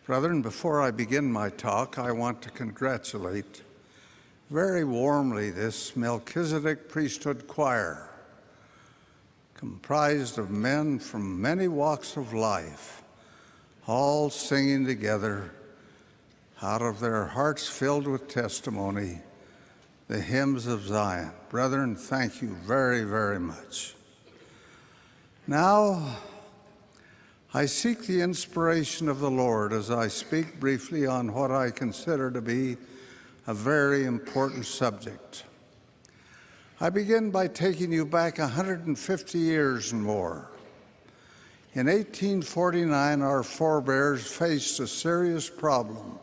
Brethren, before I begin my talk, I want to congratulate very warmly this Melchizedek priesthood choir, comprised of men from many walks of life, all singing together out of their hearts filled with testimony, the hymns of Zion. Brethren, thank you very, very much. Now, I seek the inspiration of the Lord as I speak briefly on what I consider to be a very important subject. I begin by taking you back 150 years and more. In 1849, our forebears faced a serious problem.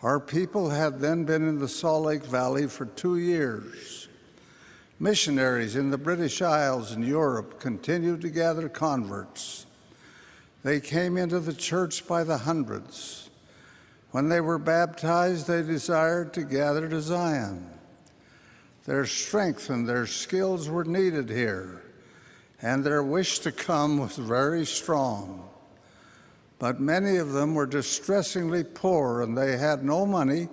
Our people had then been in the Salt Lake Valley for 2 years. Missionaries in the British Isles and Europe continued to gather converts. They came into the church by the hundreds. When they were baptized, they desired to gather to Zion. Their strength and their skills were needed here, and their wish to come was very strong. But many of them were distressingly poor, and they had no money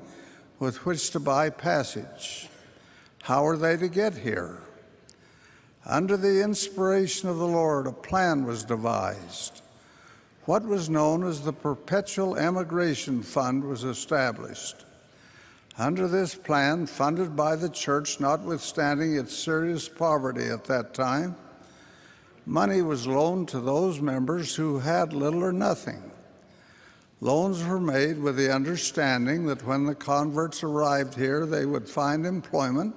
with which to buy passage. How were they to get here? Under the inspiration of the Lord, a plan was devised. What was known as the Perpetual Emigration Fund was established. Under this plan, funded by the church, notwithstanding its serious poverty at that time, money was loaned to those members who had little or nothing. Loans were made with the understanding that when the converts arrived here, they would find employment,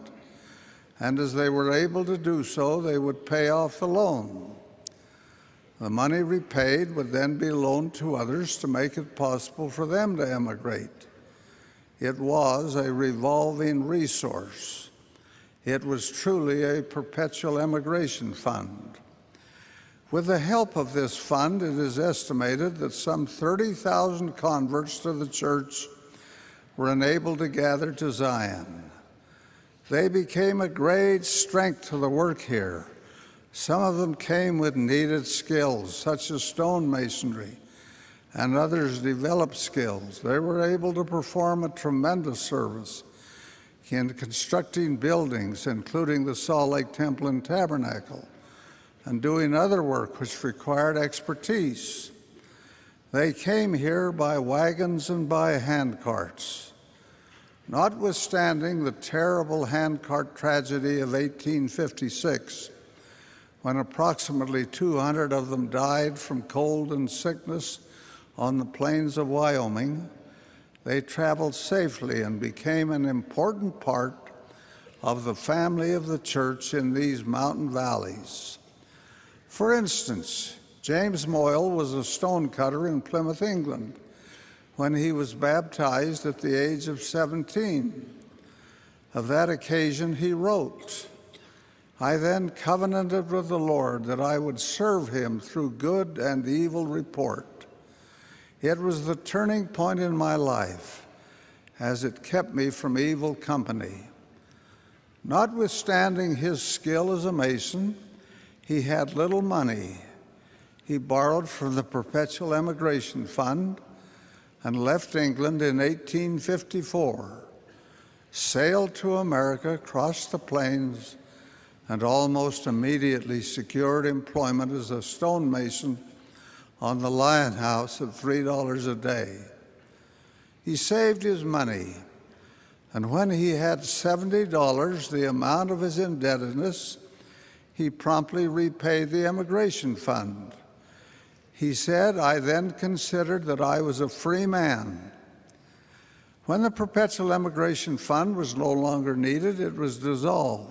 and as they were able to do so, they would pay off the loan. The money repaid would then be loaned to others to make it possible for them to emigrate. It was a revolving resource. It was truly a perpetual emigration fund. With the help of this fund, it is estimated that some 30,000 converts to the church were enabled to gather to Zion. They became a great strength to the work here. Some of them came with needed skills, such as stonemasonry, and others developed skills. They were able to perform a tremendous service in constructing buildings, including the Salt Lake Temple and Tabernacle, and doing other work which required expertise. They came here by wagons and by handcarts. Notwithstanding the terrible handcart tragedy of 1856, when approximately 200 of them died from cold and sickness on the plains of Wyoming, they traveled safely and became an important part of the family of the church in these mountain valleys. For instance, James Moyle was a stonecutter in Plymouth, England, when he was baptized at the age of 17. Of that occasion, he wrote, "I then covenanted with the Lord that I would serve him through good and evil report. It was the turning point in my life, as it kept me from evil company." Notwithstanding his skill as a mason, he had little money. He borrowed from the Perpetual Emigration Fund and left England in 1854, sailed to America, crossed the plains, and almost immediately secured employment as a stonemason on the Lion House at $3 a day. He saved his money, and when he had $70, the amount of his indebtedness, he promptly repaid the emigration fund. He said, "I then considered that I was a free man." When the Perpetual Emigration Fund was no longer needed, it was dissolved.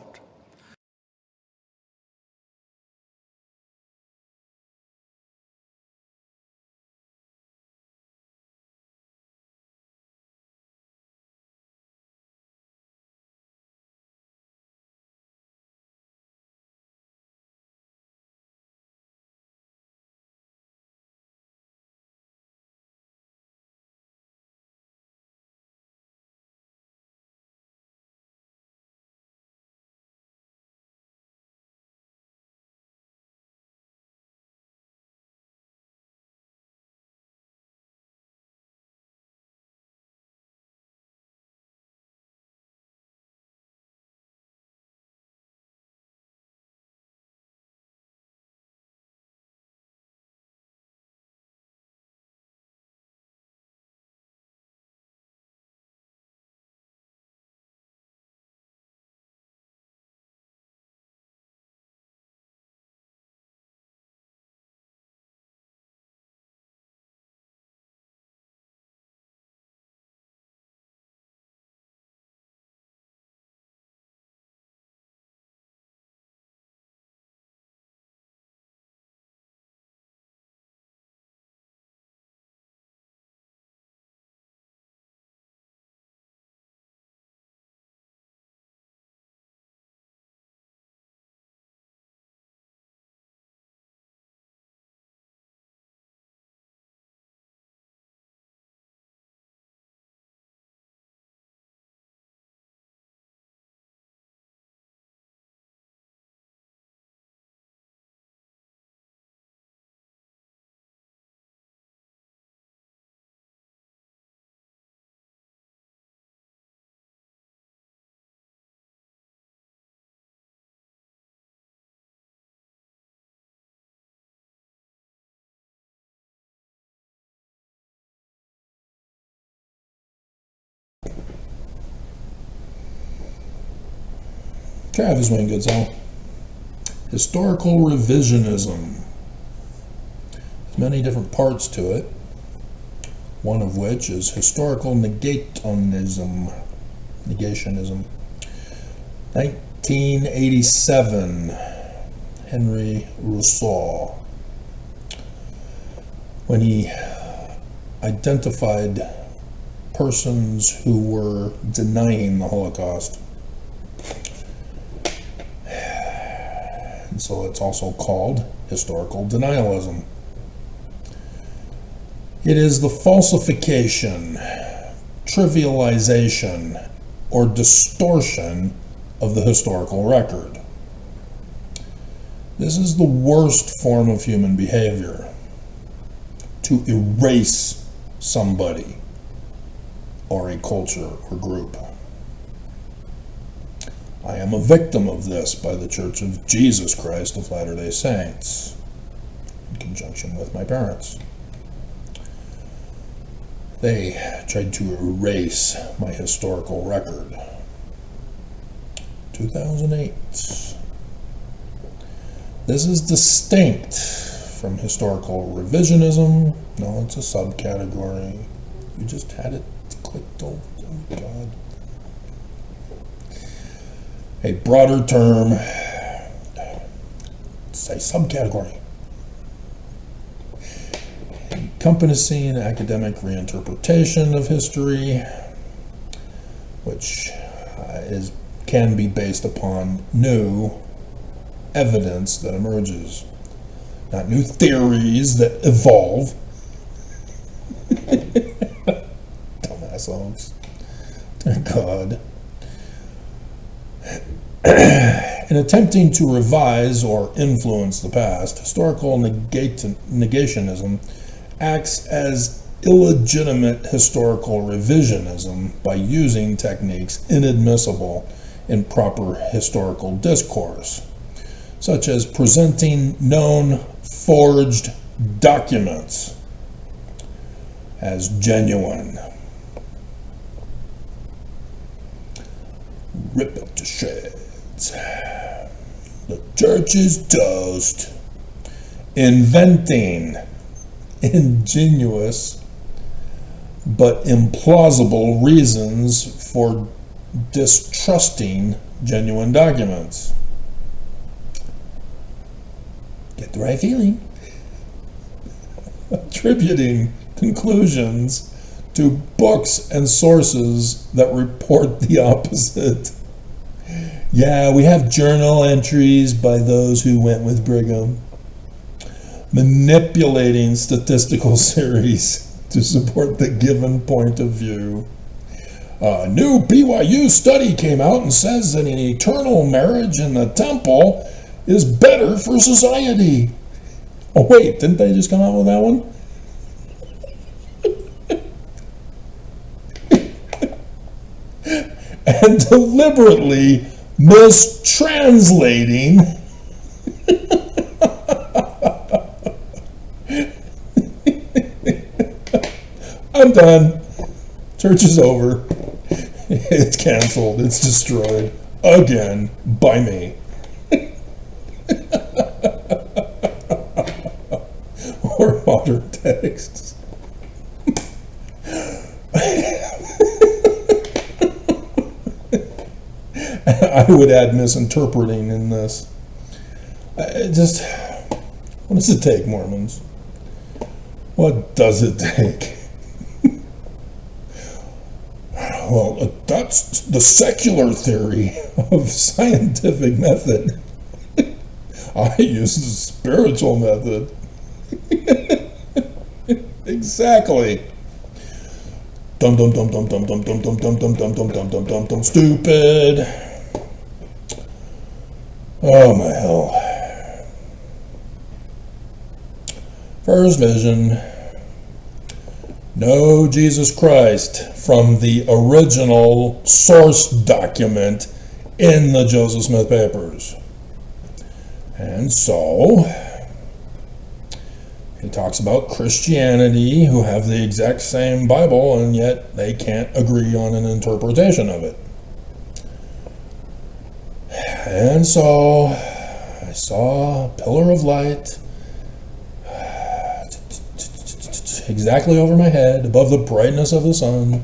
Travis Wayne Goodsell. Historical revisionism. There's many different parts to it, one of which is historical negationism. 1987, Henry Rousseau, when he identified persons who were denying the Holocaust. And so it's also called historical denialism. It is the falsification, trivialization, or distortion of the historical record. This is the worst form of human behavior, to erase somebody or a culture or group. I am a victim of this by the Church of Jesus Christ of Latter-day Saints, in conjunction with my parents. They tried to erase my historical record. 2008. This is distinct from historical revisionism. No, it's a subcategory. You just had it clicked over. Oh my God. A broader term. Say subcategory. Encompassing academic reinterpretation of history, which can be based upon new evidence that emerges, not new theories that evolve. Dumbass hogs. Dear God. In attempting to revise or influence the past, historical negationism acts as illegitimate historical revisionism by using techniques inadmissible in proper historical discourse, such as presenting known forged documents as genuine. Rip it to shreds. The church is toast. Inventing ingenious but implausible reasons for distrusting genuine documents. Get the right feeling. Attributing conclusions to books and sources that report the opposite. Yeah, we have journal entries by those who went with Brigham. Manipulating statistical series to support the given point of view. A new BYU study came out and says that an eternal marriage in the temple is better for society. Oh wait, didn't they just come out with that one? And deliberately mistranslating I'm done. Church is over. It's canceled. It's destroyed. Again. By me. Or modern texts. I would add misinterpreting in this. What does it take, Mormons? What does it take? Well, that's the secular theory of scientific method. I use the spiritual method. Exactly. Dum dum dum dum dum dum dum dum dum dum dum dum dum dum dum dum. Stupid. Oh my hell. First vision. Know Jesus Christ from the original source document in the Joseph Smith Papers. And so, he talks about Christianity, who have the exact same Bible, and yet they can't agree on an interpretation of it. And so I saw a pillar of light exactly over my head, above the brightness of the sun,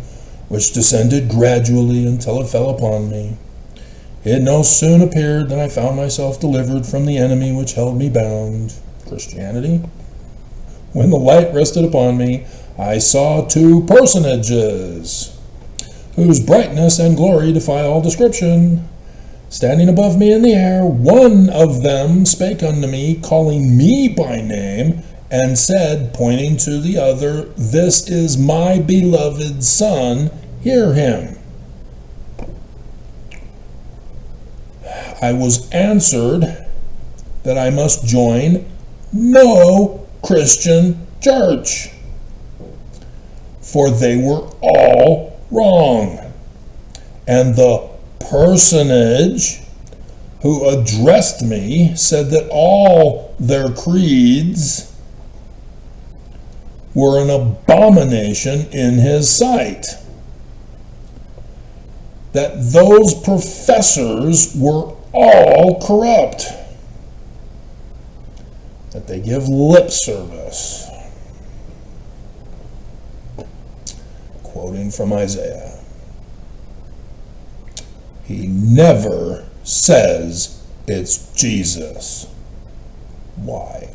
which descended gradually until it fell upon me. It no sooner appeared than I found myself delivered from the enemy which held me bound, Christianity. When the light rested upon me, I saw two personages, whose brightness and glory defy all description. Standing above me in the air, one of them spake unto me, calling me by name, and said, pointing to the other, This is my beloved Son, hear him. I was answered that I must join no Christian church, for they were all wrong. And the personage who addressed me said that all their creeds were an abomination in his sight, that those professors were all corrupt, that they give lip service. Quoting from Isaiah, he never says it's Jesus. Why?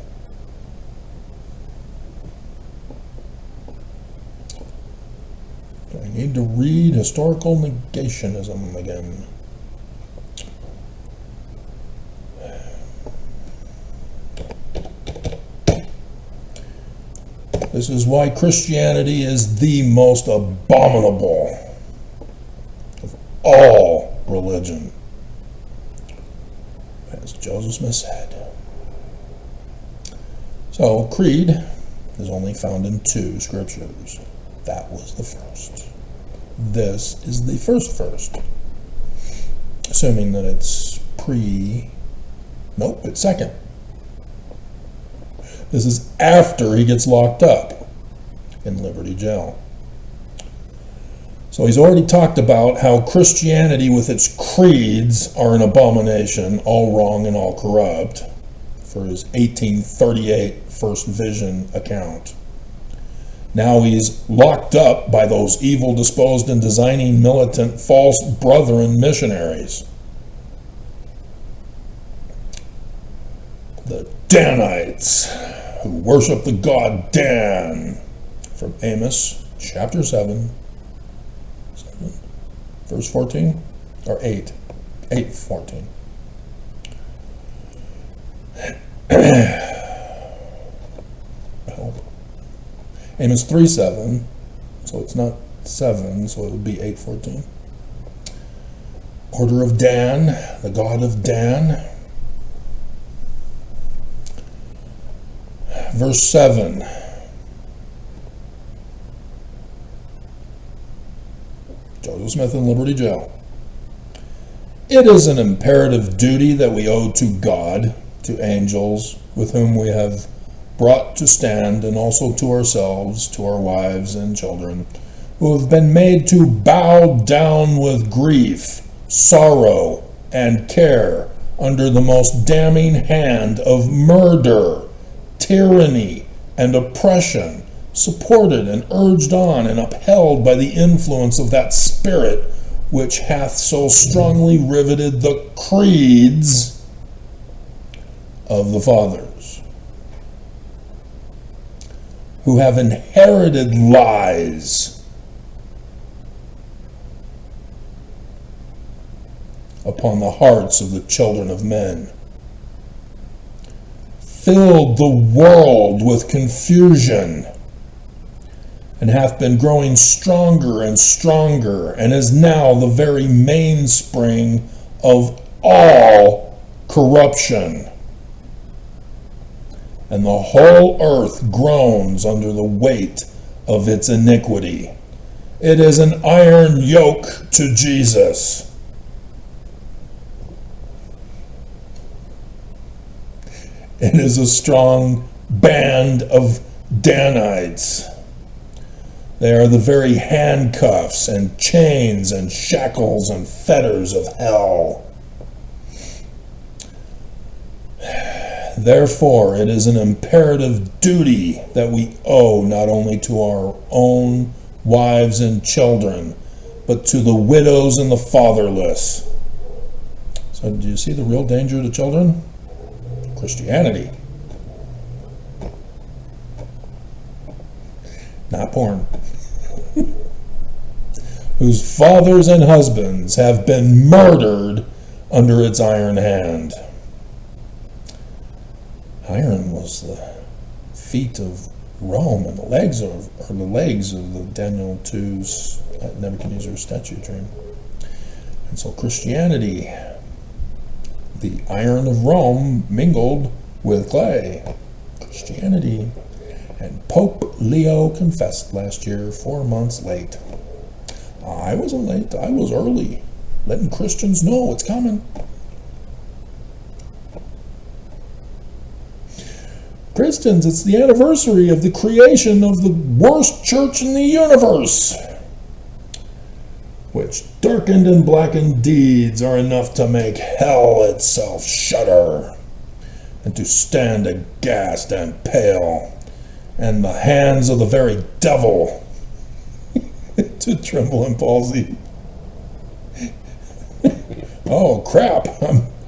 I need to read historical negationism again. This is why Christianity is the most abominable of all religion, as Joseph Smith said. So, creed is only found in 2 scriptures. That was the first. This is the first. Assuming that it's nope, it's second. This is after he gets locked up in Liberty Jail. So he's already talked about how Christianity with its creeds are an abomination, all wrong and all corrupt, for his 1838 First Vision account. Now he's locked up by those evil disposed and designing militant false brethren missionaries. The Danites, who worship the god Dan, from Amos chapter 7, verse 14, or 8:14. Amos 3:7, so it's not 7, so it would be 8:14. Order of Dan, the god of Dan. Verse 7. Joseph Smith in Liberty Jail. It is an imperative duty that we owe to God, to angels, with whom we have brought to stand, and also to ourselves, to our wives and children, who have been made to bow down with grief, sorrow, and care under the most damning hand of murder, tyranny, and oppression, supported and urged on and upheld by the influence of that spirit which hath so strongly riveted the creeds of the fathers, who have inherited lies upon the hearts of the children of men, filled the world with confusion, and hath been growing stronger and stronger, and is now the very mainspring of all corruption. And the whole earth groans under the weight of its iniquity. It is an iron yoke to Jesus. It is a strong band of Danites. They are the very handcuffs and chains and shackles and fetters of hell. Therefore, it is an imperative duty that we owe not only to our own wives and children, but to the widows and the fatherless. So, do you see the real danger to children? Christianity. Not porn. Whose fathers and husbands have been murdered under its iron hand. Iron was the feet of Rome and the legs of the Daniel 2's Nebuchadnezzar statue dream. And so Christianity, the iron of Rome mingled with clay. Christianity. And Pope Leo confessed last year, 4 months late. I wasn't late, I was early, letting Christians know it's coming. Christians, it's the anniversary of the creation of the worst church in the universe, which darkened and blackened deeds are enough to make hell itself shudder, and to stand aghast and pale, and the hands of the very devil to tremble and palsy. Oh crap,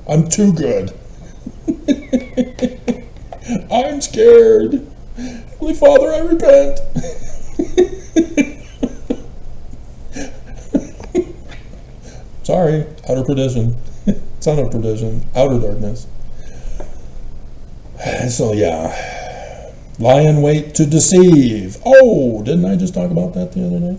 I'm too good. I'm scared. Holy Father, I repent. Sorry, outer perdition. Son of perdition, outer darkness. So yeah, lie in wait to deceive. Oh, didn't I just talk about that the other day?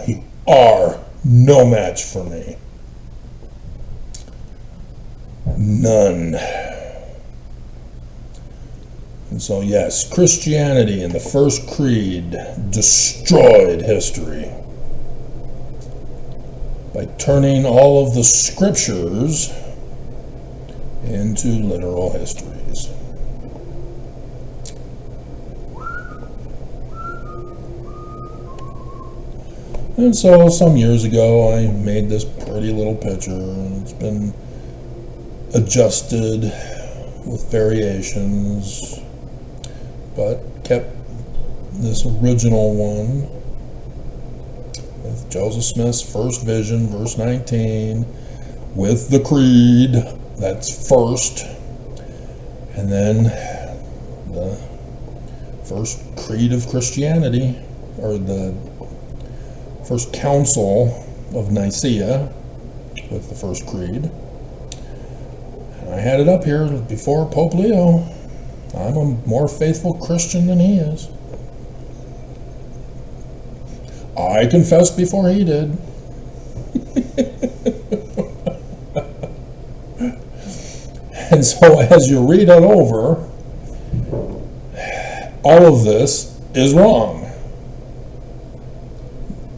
You are no match for me. None. And so yes, Christianity in the first creed destroyed history by turning all of the scriptures into literal histories. And so some years ago I made this pretty little picture, and it's been adjusted with variations, but kept this original one with Joseph Smith's first vision, verse 19, with the creed, that's first, and then the first creed of Christianity, or the first council of Nicaea with the first creed. And I had it up here before Pope Leo. I'm a more faithful Christian than he is. I confessed before he did. And so as you read it over, all of this is wrong.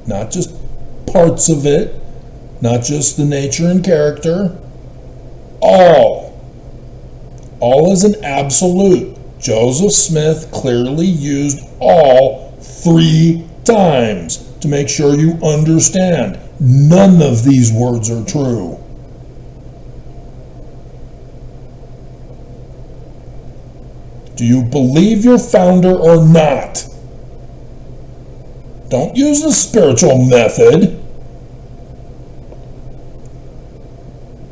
Not just parts of it, not just the nature and character, all. All is an absolute. Joseph Smith clearly used all 3 times to make sure you understand. None of these words are true. Do you believe your founder or not? Don't use the spiritual method.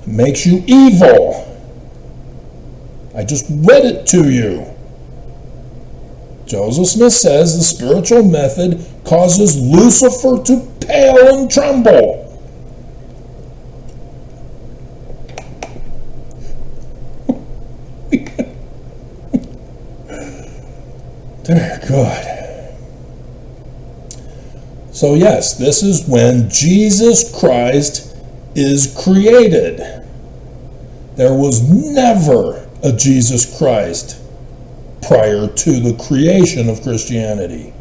It makes you evil. I just read it to you. Joseph Smith says the spiritual method causes Lucifer to pale and tremble. Dear God. So yes, this is when Jesus Christ is created. There was never a Jesus Christ prior to the creation of Christianity.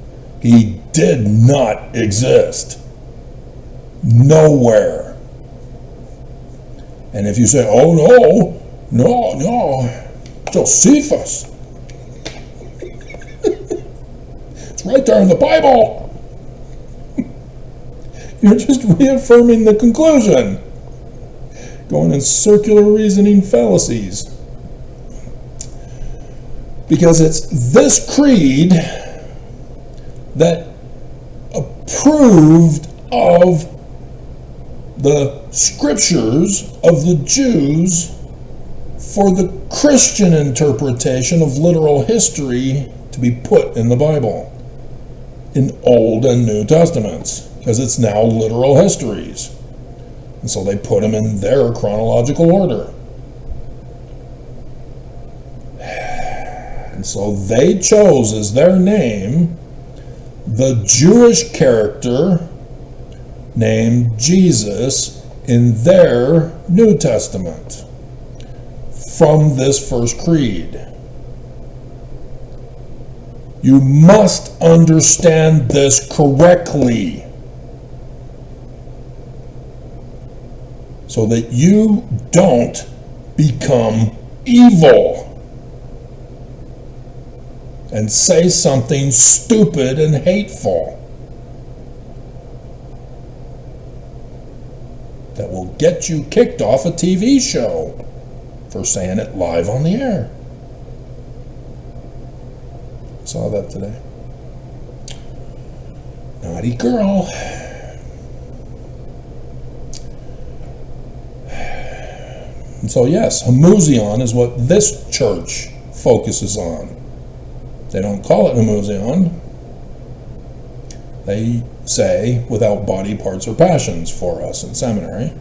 He did not exist. Nowhere. And if you say, oh no, Josephus. It's right there in the Bible. You're just reaffirming the conclusion. Going in circular reasoning fallacies. Because it's this creed that approved of the scriptures of the Jews for the Christian interpretation of literal history to be put in the Bible, in Old and New Testaments, because it's now literal histories. And so they put them in their chronological order. And so they chose as their name the Jewish character named Jesus in their New Testament from this first creed. You must understand this correctly so that you don't become evil and say something stupid and hateful that will get you kicked off a TV show for saying it live on the air. Saw that today. Naughty girl. And so yes, homuzion is what this church focuses on. They don't call it homuzion. They say without body parts or passions for us in seminary.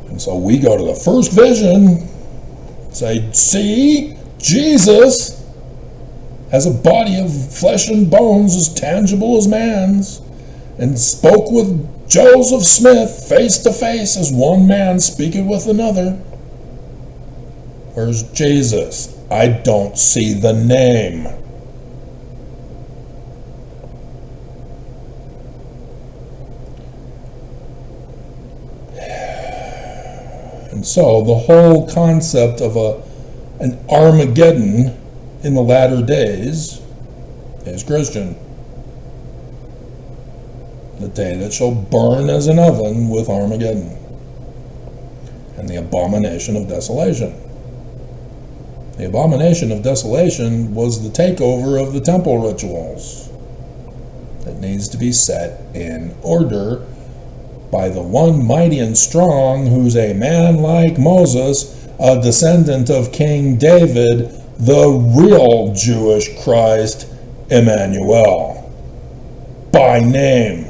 And so we go to the first vision, say, see, Jesus has a body of flesh and bones as tangible as man's, and spoke with Joseph Smith face to face as one man speaking with another. Where's Jesus? I don't see the name. And so the whole concept of an Armageddon in the latter days is Christian. The day that shall burn as an oven with Armageddon and the abomination of desolation. The abomination of desolation was the takeover of the temple rituals that needs to be set in order by the one mighty and strong, who's a man like Moses, a descendant of King David, the real Jewish Christ, Emmanuel, by name.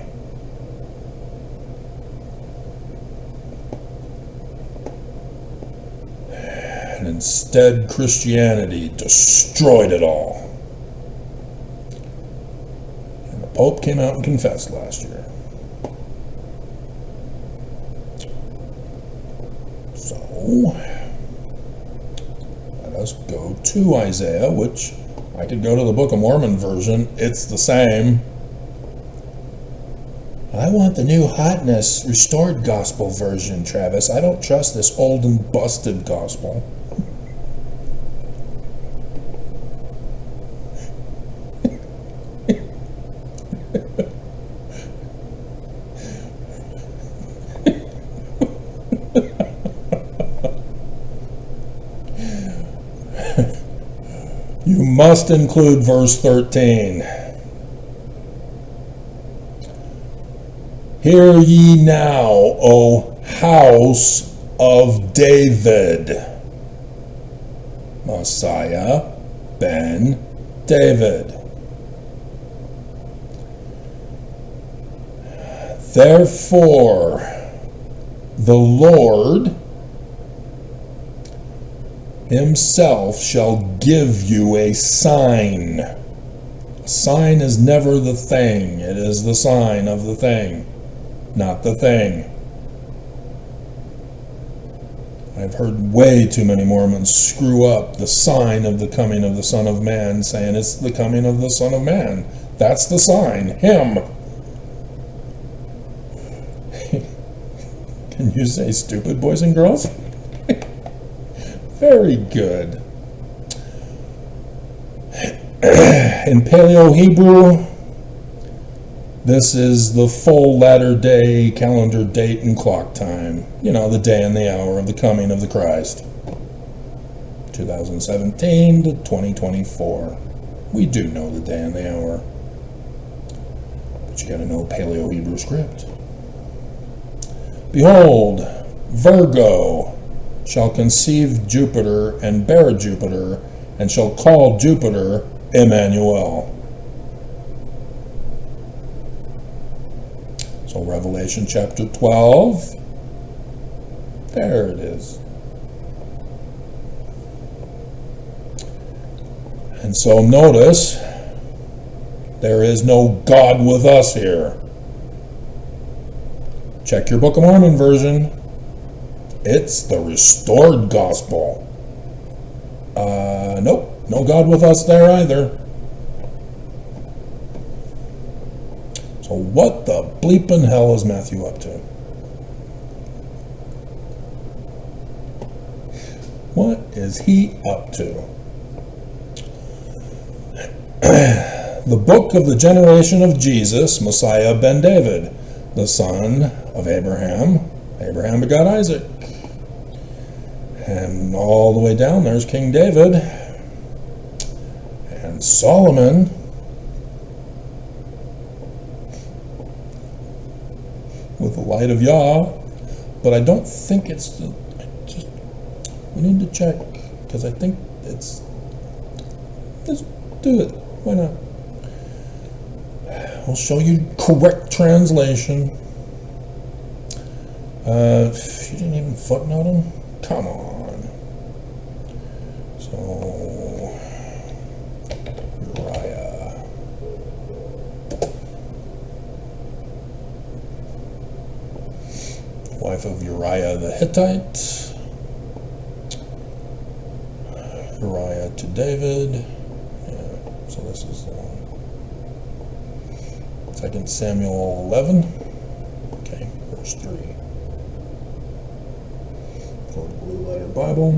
And instead, Christianity destroyed it all. And the Pope came out and confessed last year. So, let us go to Isaiah, which I could go to the Book of Mormon version. It's the same. I want the new hotness restored gospel version, Travis. I don't trust this old and busted gospel. You must include verse 13. Hear ye now, O house of David. Messiah ben David. Therefore, the Lord himself shall give you a sign. A sign is never the thing. It is the sign of the thing, not the thing. I've heard way too many Mormons screw up the sign of the coming of the Son of Man, saying it's the coming of the Son of Man. That's the sign, him. Can you say stupid, boys and girls? Very good. In Paleo-Hebrew, This is the full latter day calendar date and clock time. You know, the day and the hour of the coming of the Christ. 2017 to 2024. We do know the day and the hour. But you gotta know Paleo-Hebrew script. Behold, Virgo shall conceive Jupiter and bear Jupiter, and shall call Jupiter Emmanuel. So Revelation chapter 12, there it is. And so notice, there is no God with us here. Check your Book of Mormon version. It's the restored gospel. Nope, no God with us there either. So what the bleeping hell is Matthew up to? What is he up to? The book of the generation of Jesus, Messiah ben David, the son of Abraham. Abraham begot Isaac. And all the way down there's King David and Solomon. With the light of Yah. But I don't think it's we need to check, because I think it's, let's do it. Why not? I'll show you correct translation. You didn't even footnote him? Come on. So, Uriah. Wife of Uriah the Hittite. Uriah to David. So this is the one. 2 Samuel 11. Okay, verse 3. Go to Blue Letter Bible.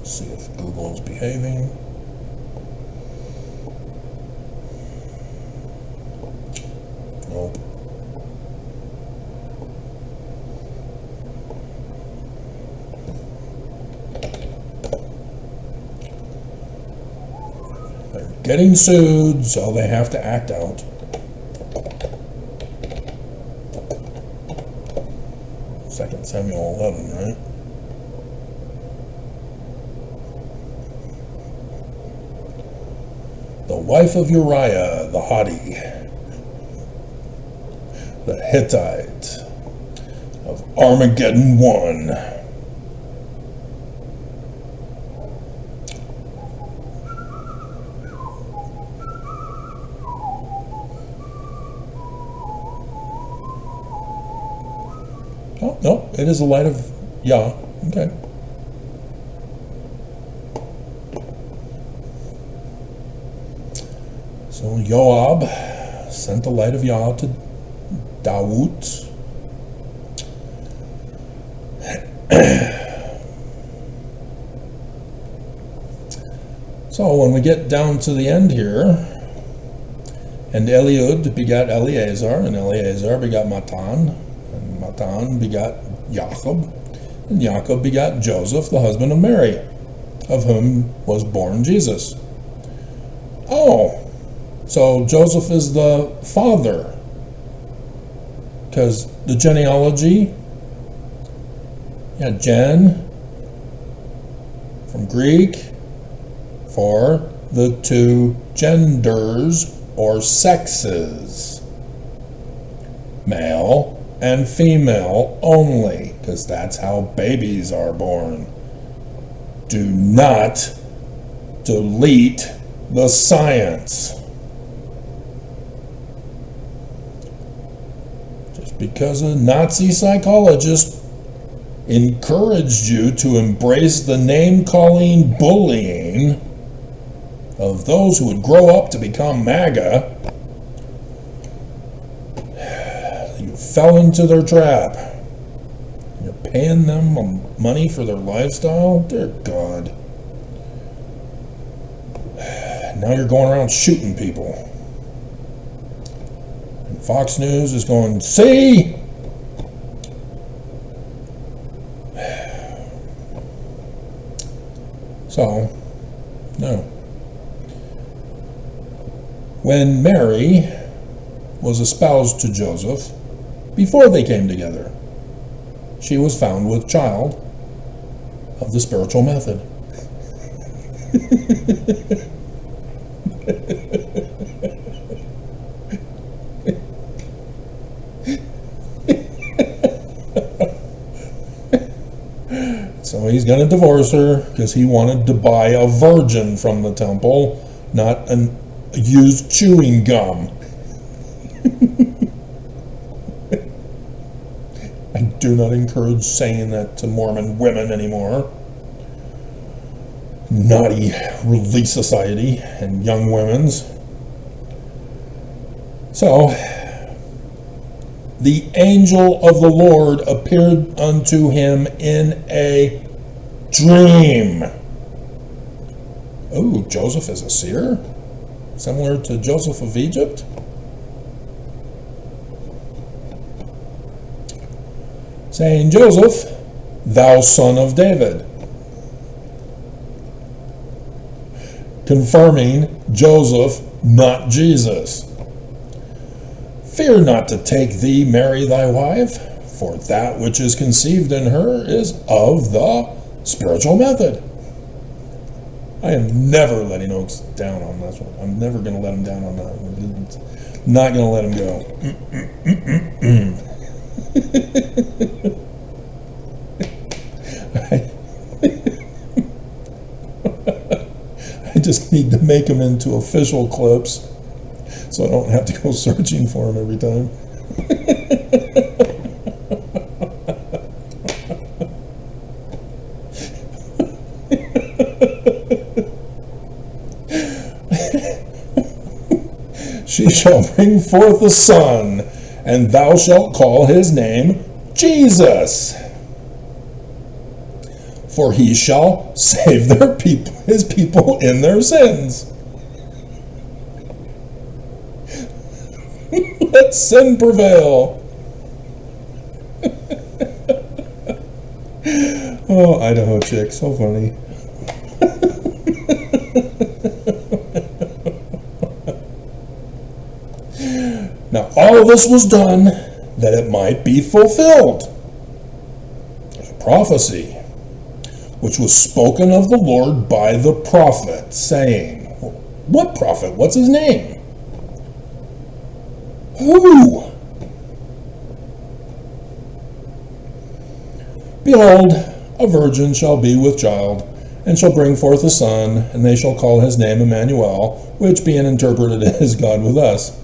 See if Google is behaving. Nope. They're getting sued, so they have to act out. Second Samuel 11, right? The wife of Uriah the haughty, the Hittite of Armageddon 1. Oh, no, it is the light of Yah. Okay. So Joab sent the light of Yah to Dawood. So when we get down to the end here, and Eliud begot Eleazar, and Eleazar begot Matan, and Matan begot Jacob, and Jacob begot Joseph, the husband of Mary, of whom was born Jesus. Oh, so Joseph is the father, because the genealogy, gen, from Greek, for the two genders or sexes, male and female only, because that's how babies are born. Do not delete the science. Just because a Nazi psychologist encouraged you to embrace the name-calling bullying of those who would grow up to become MAGA, you fell into their trap. You're paying them money for their lifestyle? Dear God. Now you're going around shooting people. Fox News is going, see? So, no. When Mary was espoused to Joseph, before they came together, she was found with child of the spiritual method. So he's going to divorce her because he wanted to buy a virgin from the temple, not a used chewing gum. I do not encourage saying that to Mormon women anymore. Naughty Relief Society and young women's. So, the angel of the Lord appeared unto him in a dream. Oh, Joseph is a seer? Similar to Joseph of Egypt? Saying, Joseph, thou son of David. Confirming Joseph, not Jesus. Fear not to take thee Mary thy wife, for that which is conceived in her is of the spiritual method. I am never letting Oaks down on this one. I'm never going to let him down on that one. Not going to let him go. I just need to make them into official clips so I don't have to go searching for them every time. She shall bring forth a son, and thou shalt call his name Jesus. For he shall save his people in their sins. Let sin prevail. Oh, Idaho chick, so funny. Now, all of this was done that it might be fulfilled. There's a prophecy which was spoken of the Lord by the prophet, saying, what prophet? What's his name? Who? Behold, a virgin shall be with child, and shall bring forth a son, and they shall call his name Emmanuel, which being interpreted is God with us.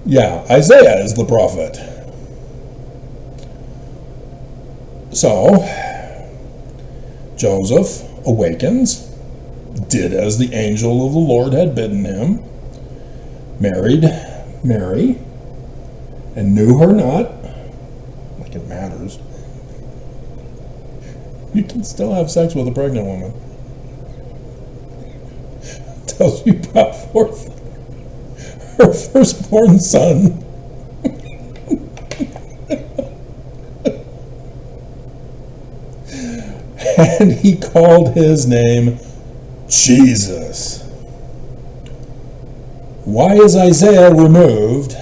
Yeah, Isaiah is the prophet. So, Joseph awakens, did as the angel of the Lord had bidden him, married Mary, and knew her not, like it matters. You can still have sex with a pregnant woman. Tells you brought forth her firstborn son. And he called his name Jesus. Why is Isaiah removed?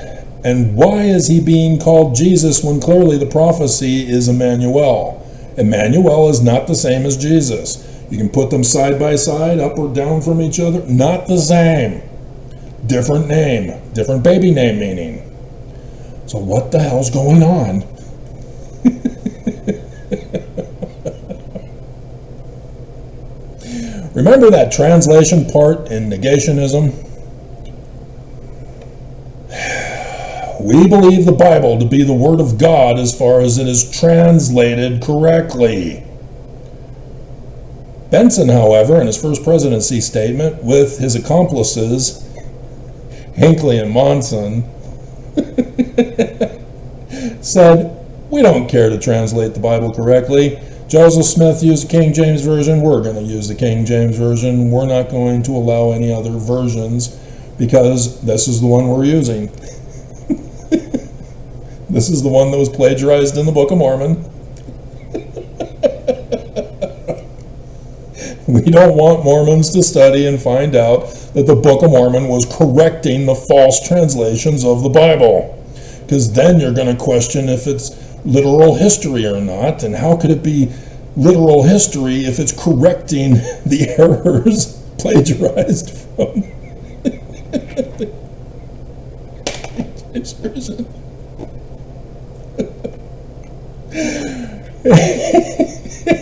And why is he being called Jesus when clearly the prophecy is Emmanuel? Emmanuel is not the same as Jesus. You can put them side by side, up or down from each other. Not the same. Different name. Different baby name meaning. So what the hell's going on? Remember that translation part in negationism? We believe the Bible to be the Word of God as far as it is translated correctly. Benson, however, in his first presidency statement with his accomplices, Hinckley and Monson, said, we don't care to translate the Bible correctly. Joseph Smith used the King James Version. We're going to use the King James Version. We're not going to allow any other versions. because this is the one we're using. This is the one that was plagiarized in the Book of Mormon. We don't want Mormons to study and find out that the Book of Mormon was correcting the false translations of the Bible, because then you're going to question if it's literal history or not, and how could it be literal history if it's correcting the errors plagiarized from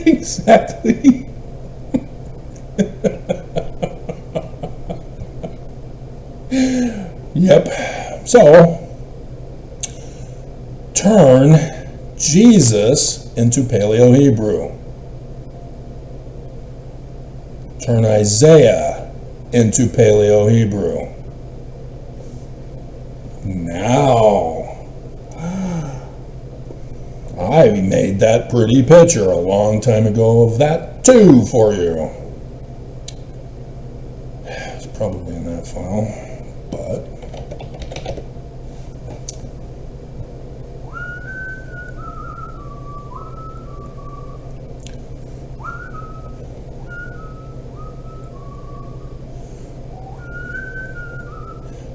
exactly. Yep. So, turn Jesus into Paleo-Hebrew. Turn Isaiah into Paleo-Hebrew. Now, I made that pretty picture a long time ago of that too for you. It's probably in that file, but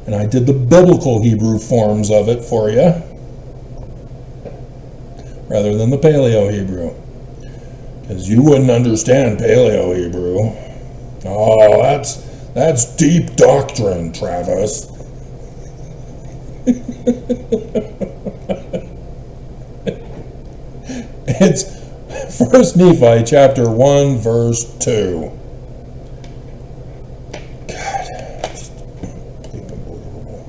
and I did the biblical Hebrew forms of it for you, rather than the Paleo-Hebrew, because you wouldn't understand Paleo-Hebrew. Oh, that's deep doctrine, Travis. It's 1 Nephi chapter 1 verse 2. God, just unbelievable.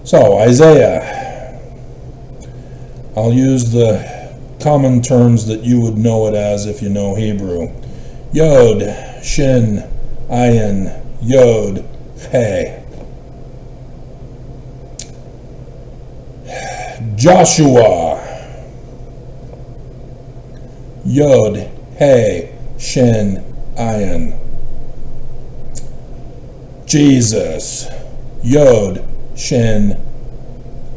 So Isaiah, I'll use the common terms that you would know it as if you know Hebrew. Yod, Shin, Ayin, Yod, He. Joshua, Yod, He, Shin, Ayin. Jesus, Yod, Shin,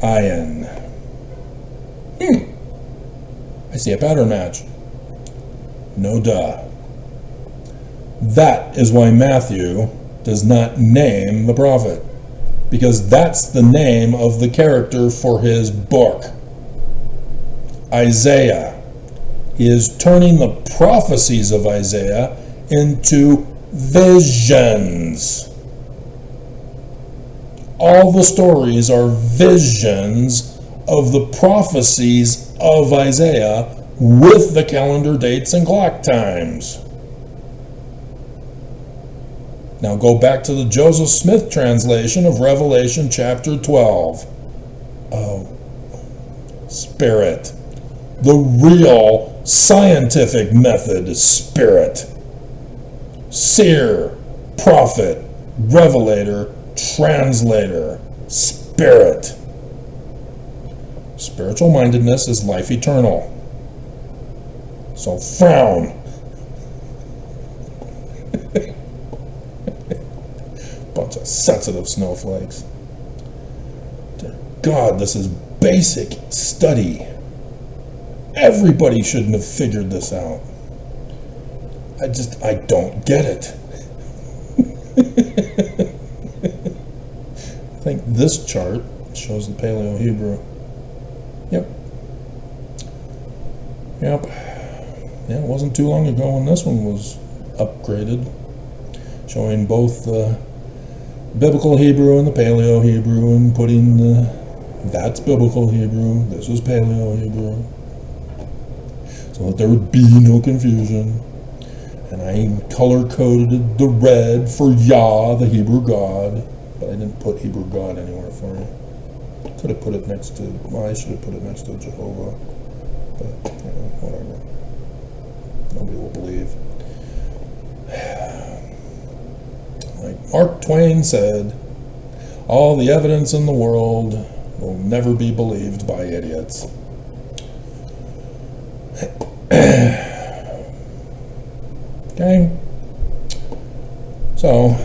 Ayin. I see a pattern match. No duh. That is why Matthew does not name the prophet, because that's the name of the character for his book. Isaiah. He is turning the prophecies of Isaiah into visions. All the stories are visions of the prophecies of Isaiah with the calendar dates and clock times. Now go back to the Joseph Smith translation of Revelation chapter 12. Oh, Spirit. The real scientific method Spirit. Seer, prophet, revelator, translator, Spirit. Spiritual mindedness is life eternal. So frown. Bunch of sensitive snowflakes. Dear God, this is basic study. Everybody shouldn't have figured this out. I don't get it. I think this chart shows the Paleo-Hebrew. Yep. Yeah, it wasn't too long ago when this one was upgraded, showing both the biblical Hebrew and the Paleo-Hebrew, and putting that's biblical Hebrew, this is Paleo-Hebrew, so that there would be no confusion. And I color-coded the red for Yah, the Hebrew God, but I didn't put Hebrew God anywhere for you. Could have put it next to, well, I should have put it next to Jehovah, but, whatever. Nobody will believe. Like Mark Twain said, all the evidence in the world will never be believed by idiots. Okay? So,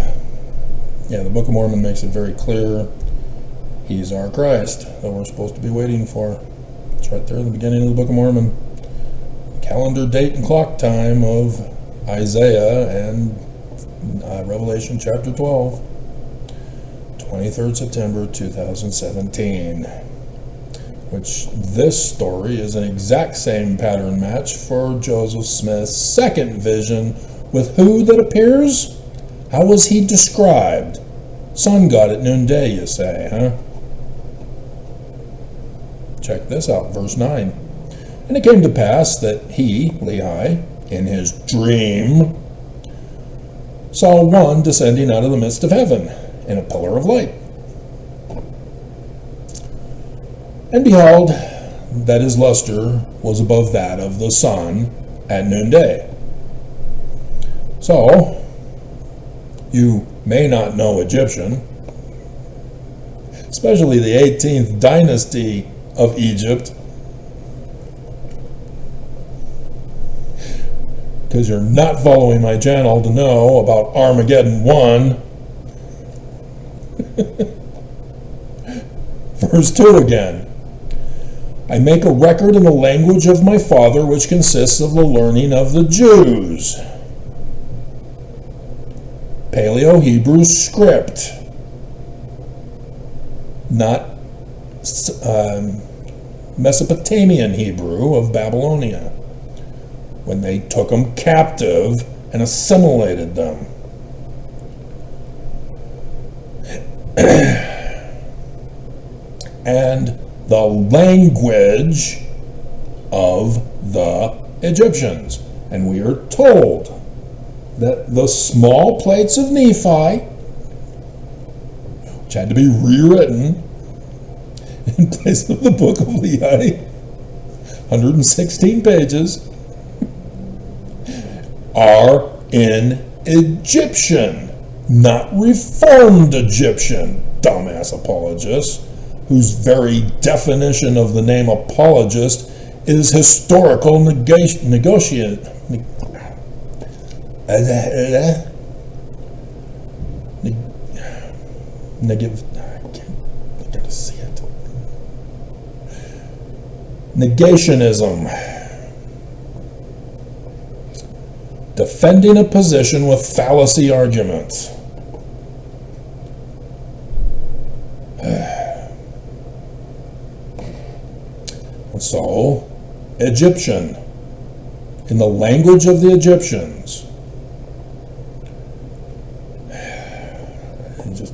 yeah, the Book of Mormon Mormon makes it very clear he's our Christ that we're supposed to be waiting for. It's right there in the beginning of the Book of Mormon. Calendar date and clock time of Isaiah and Revelation chapter 12, 23rd September 2017. Which this story is an exact same pattern match for Joseph Smith's second vision with who that appears? How was he described? Sun god at noonday, you say, huh? Check this out, verse 9. And it came to pass that he, Lehi, in his dream, saw one descending out of the midst of heaven in a pillar of light. And behold, that his luster was above that of the sun at noonday. So, you may not know Egyptian, especially the 18th dynasty of Egypt, because you're not following my channel to know about Armageddon 1. Verse 2 again. I make a record in the language of my father, which consists of the learning of the Jews. Paleo-Hebrew script, not Mesopotamian Hebrew of Babylonia, when they took them captive and assimilated them. And the language of the Egyptians. And we are told that the small plates of Nephi, which had to be rewritten in place of the book of Lehi, 116 pages, are in Egyptian, not Reformed Egyptian, dumbass apologists, whose very definition of the name apologist is historical negotiation. I gotta see it. Negationism. Defending a position with fallacy arguments. So, Egyptian, in the language of the Egyptians. And just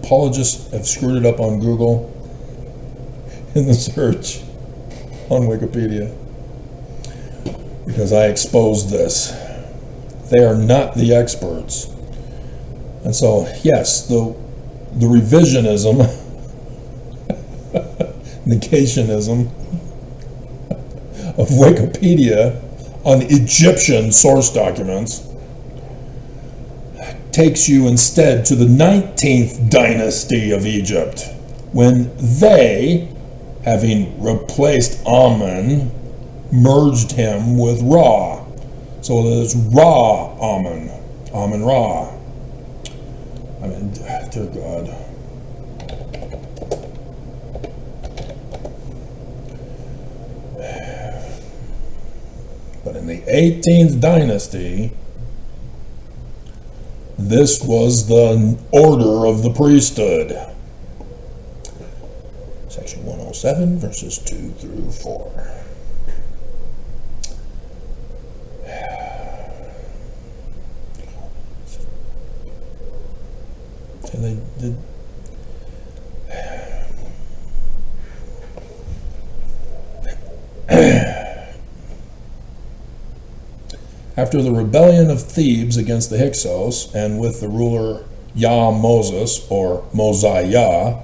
apologists have screwed it up on Google in the search on Wikipedia because I exposed this. They are not the experts. And so, yes, the revisionism, negationism of Wikipedia on Egyptian source documents takes you instead to the 19th dynasty of Egypt, when they, having replaced Amun, merged him with Ra. So there's Ra Amun, Amun Ra. I mean, dear God. But in the 18th dynasty, this was the order of the priesthood. Section 107, verses 2 through 4. And they did. After the rebellion of Thebes against the Hyksos, and with the ruler Yah Moses, or Mosiah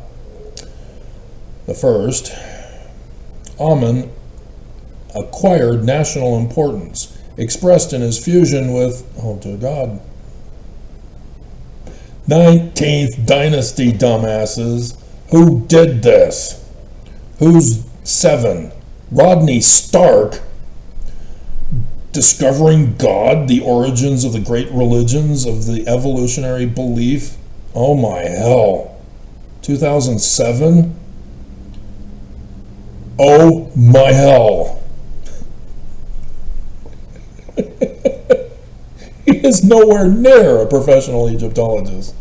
the first, Amun acquired national importance, expressed in his fusion with, oh dear God, 19th dynasty dumbasses. Who did this? Who's 7? Rodney Stark, discovering God, the origins of the great religions of the evolutionary belief Oh my hell. 2007? Oh my hell. He is nowhere near a professional Egyptologist.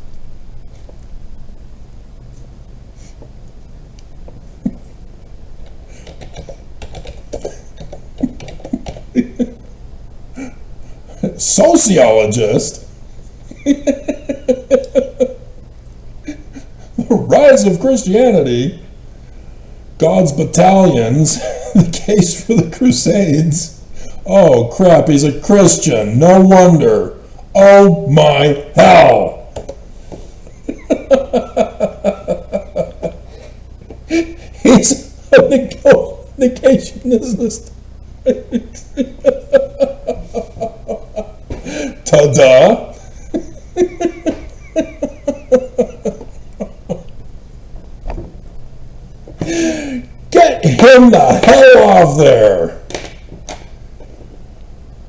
Sociologist? The rise of Christianity, God's battalions, the case for the Crusades. Oh crap, he's a Christian, no wonder. Oh my hell. He's a negationist. Ta-da! Get him the hell off there!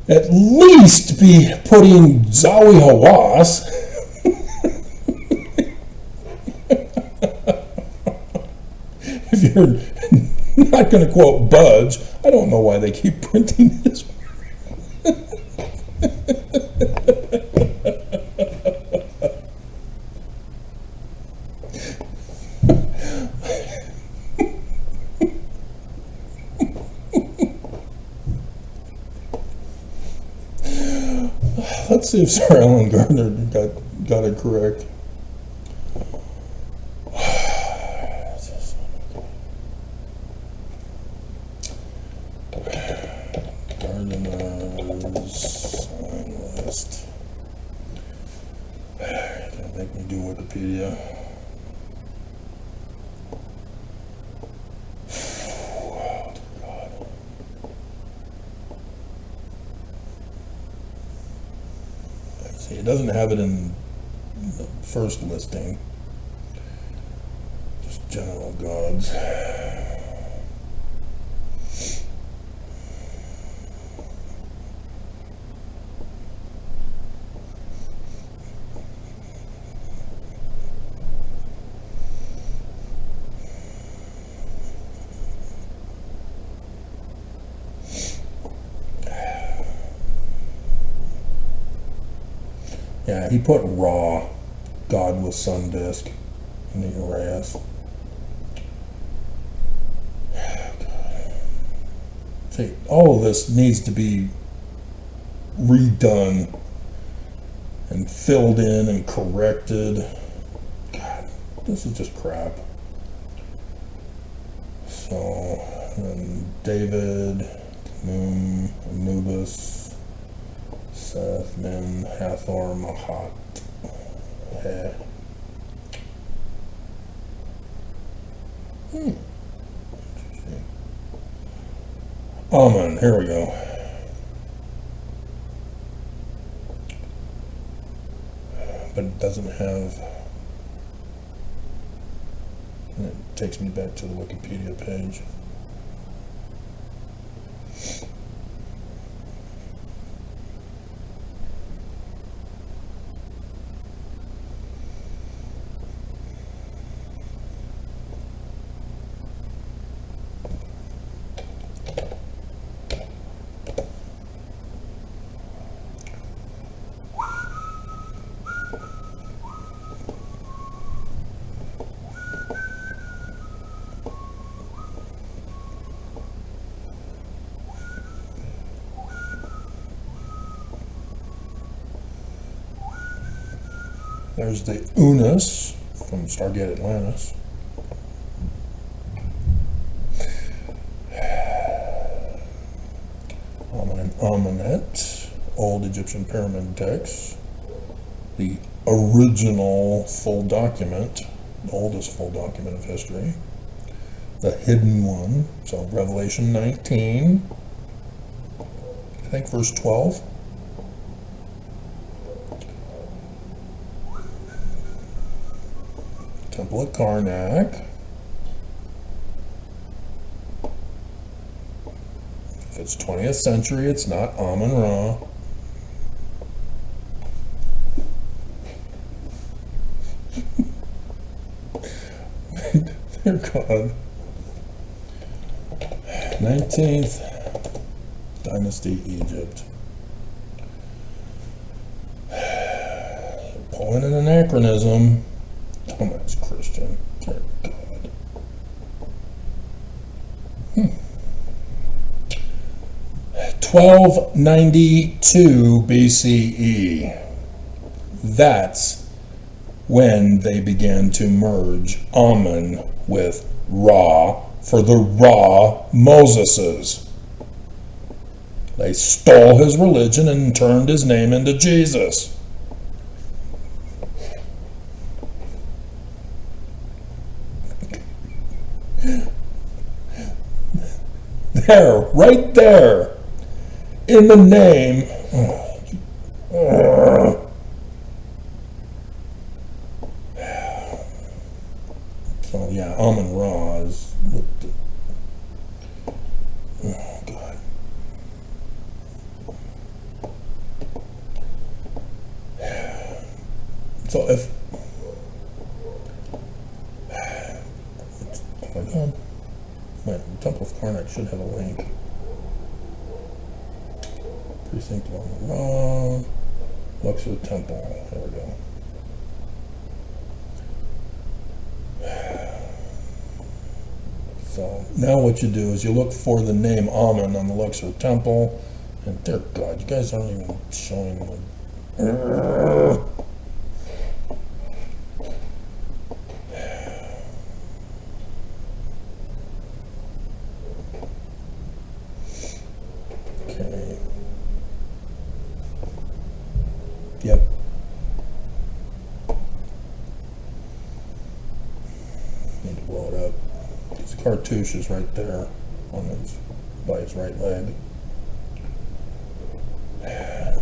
At least be putting Zawi Hawass. If you're not going to quote Budge, I don't know why they keep printing this. Let's see if Sir Ellen Gardner got it correct. Gardiner's sign list. Gonna make me do Wikipedia. It doesn't have it in the first listing, just general gods. Yeah, he put Ra, God with sun disk, in the Uraeus. See, all of this needs to be redone and filled in and corrected. God, this is just crap. So, then David, Moon, Anubis, Seth, Min, Hathor, Mahat. Interesting. Amen, here we go. But it doesn't have, and it takes me back to the Wikipedia page. There's the Unis from Stargate Atlantis. Amen and Amenet, Old Egyptian Pyramid Texts. The original full document, the oldest full document of history. The hidden one, so Revelation 19, I think verse 12. Temple at Karnak. If it's 20th century, it's not Amun-Ra. Dear God. 19th Dynasty, Egypt. Pulling an anachronism. Dumbass Christian. Dear God. 1292 BCE. That's when they began to merge Ammon with Ra for the Ra Moseses. They stole his religion and turned his name into Jesus. There, right there, in the name. So yeah, Ammon Ra is. Oh God. So if. Oh my God. Wait, the Temple of Karnak should have a link. Precinct 1 Ra. Luxor Temple. There we go. So now what you do is you look for the name Ammon on the Luxor Temple, and dear God, you guys aren't even showing the. Okay. Yep. Need to blow it up. His cartouche is right there by his right leg.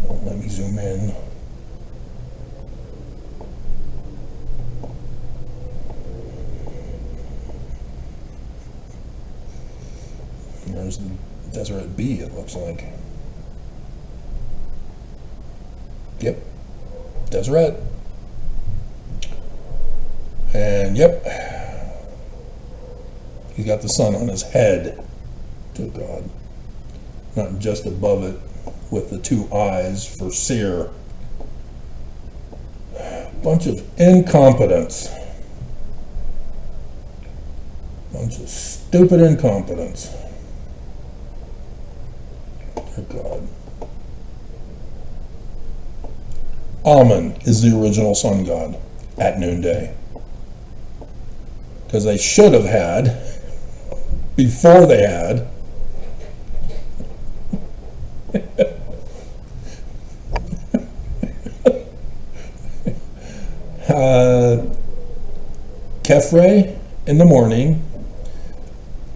Won't let me zoom in. And there's the Deseret B, it looks like. Yep. Deseret. And yep. He's got the sun on his head. Dear God. Not just above it with the two eyes for seer. Bunch of incompetence. Bunch of stupid incompetence. Dear God. Ammon is the original sun god at noonday. Because they should have had, before they had, Kefre in the morning,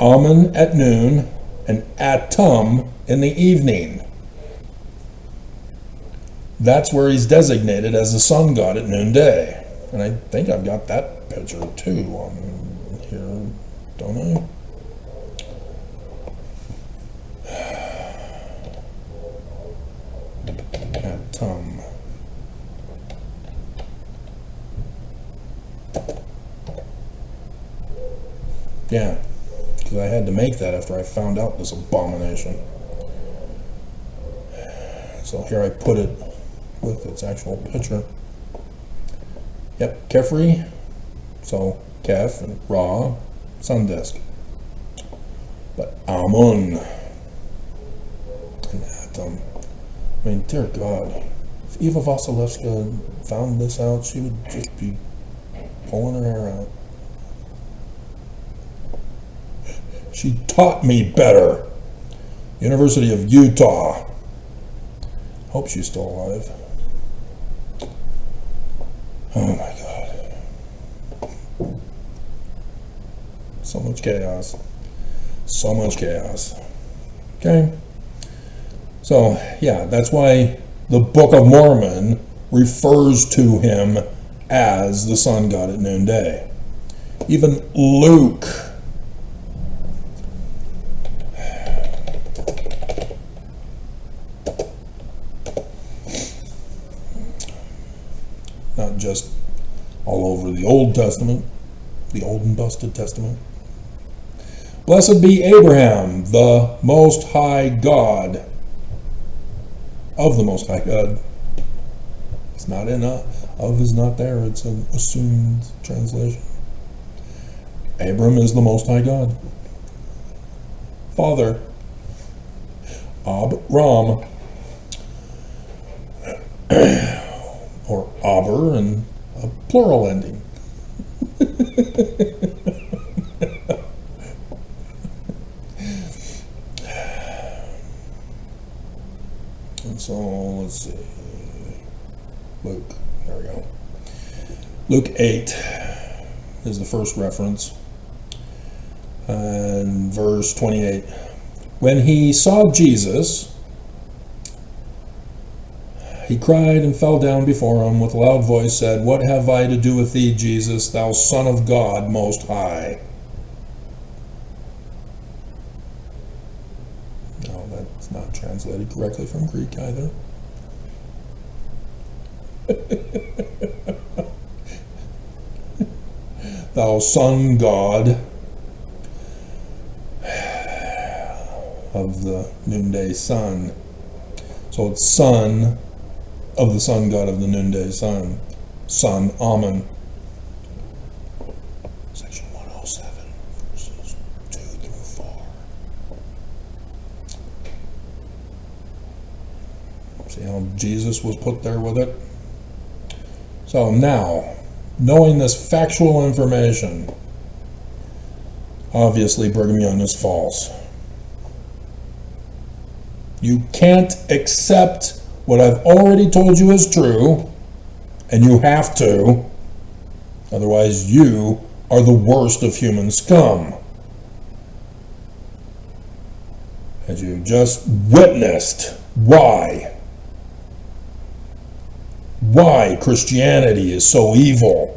Ammon at noon, and Atum in the evening. That's where he's designated as the sun god at noonday. And I think I've got that picture too on here, don't I? Atum. Yeah, because I had to make that after I found out this abomination. So here I put it with its actual picture. Yep, Kefri. So Kef and Ra, sun disk. But Amun and Atum. I mean, dear God, if Eva Vasilevska found this out, she would just be pulling her hair out. She taught me better. University of Utah. Hope she's still alive. Oh my God. So much chaos. So much chaos. Okay? So, yeah, that's why the Book of Mormon refers to him as the sun god at noonday. Even Luke. Not just all over the Old Testament, the old and busted Testament. Blessed be Abraham, the Most High God, of the Most High God. It's not in of is not there, it's an assumed translation. Abram is the Most High God. Father, Ab-Ram, or Aber, and a plural ending. And so, let's see. Luke, there we go. Luke 8 is the first reference. And verse 28. When he saw Jesus, he cried and fell down before him with a loud voice, said, What have I to do with thee, Jesus, thou Son of God Most High? No, that's not translated correctly from Greek either. Thou Son God of the noonday sun. So it's Son of the Sun God of the noonday sun. Son, Amen. Section 107, verses 2 through 4. See how Jesus was put there with it? So now, knowing this factual information, obviously Brigham Young is false. You can't accept what I've already told you is true, and you have to, otherwise you are the worst of human scum. As you just witnessed why Christianity is so evil.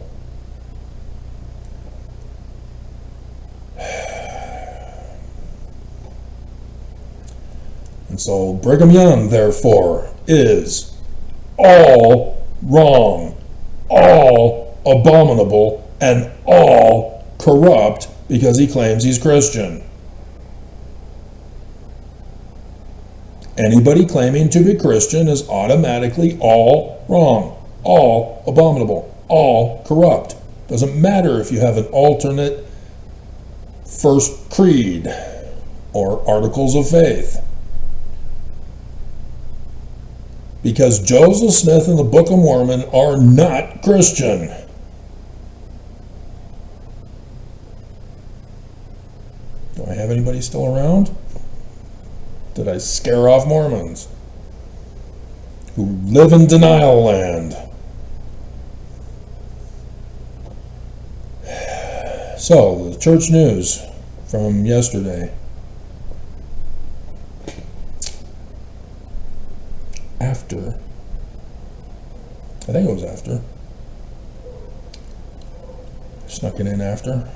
And so Brigham Young, therefore, is all wrong, all abominable, and all corrupt because he claims he's Christian. Anybody claiming to be Christian is automatically all wrong, all abominable, all corrupt. Doesn't matter if you have an alternate first creed or articles of faith. Because Joseph Smith and the Book of Mormon are not Christian. Do I have anybody still around? Did I scare off Mormons who live in denial land? So, the church news from yesterday. I think it was after. Snuck it in after,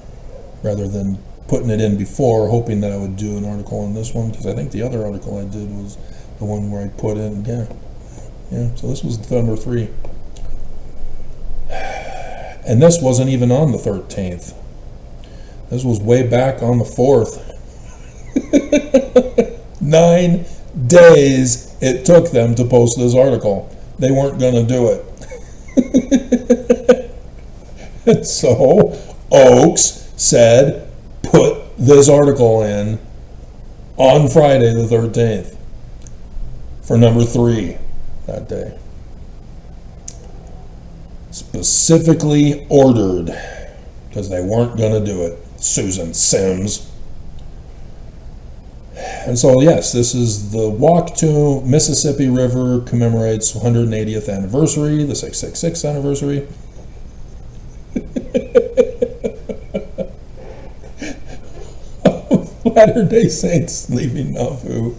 rather than putting it in before, hoping that I would do an article on this one, because I think the other article I did was the one where I put in, so this was number 3. And this wasn't even on the 13th. This was way back on the 4th. 9 days it took them to post this article. They weren't going to do it. And so Oaks said, put this article in on Friday the 13th for number 3 that day. Specifically ordered, because they weren't going to do it. Susan Sims. And so, yes, this is the Walk to Mississippi River commemorates 180th anniversary, the 666 anniversary. Latter-day Saints leaving Nauvoo,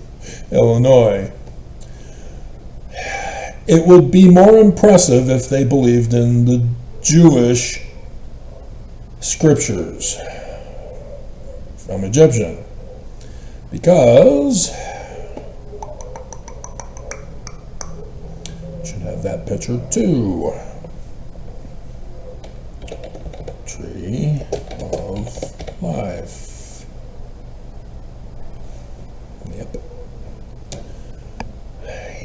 Illinois. It would be more impressive if they believed in the Jewish scriptures from Egyptian. Because should have that picture too. Tree.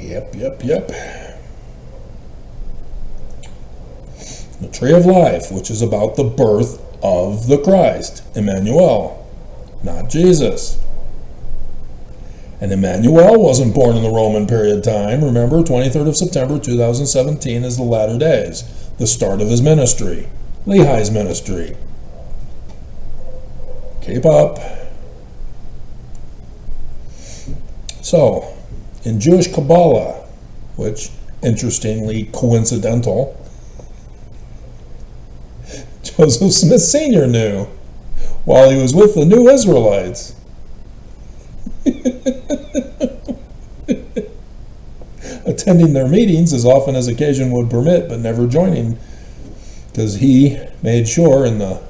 Yep. The tree of life, which is about the birth of the Christ, Emmanuel, not Jesus. And Emmanuel wasn't born in the Roman period time. Remember, 23rd of September 2017 is the latter days, the start of his ministry, Lehi's ministry. Keep up. So, in Jewish Kabbalah, which, interestingly, coincidental, Joseph Smith Sr. knew while he was with the New Israelites. Attending their meetings as often as occasion would permit, but never joining, because he made sure in the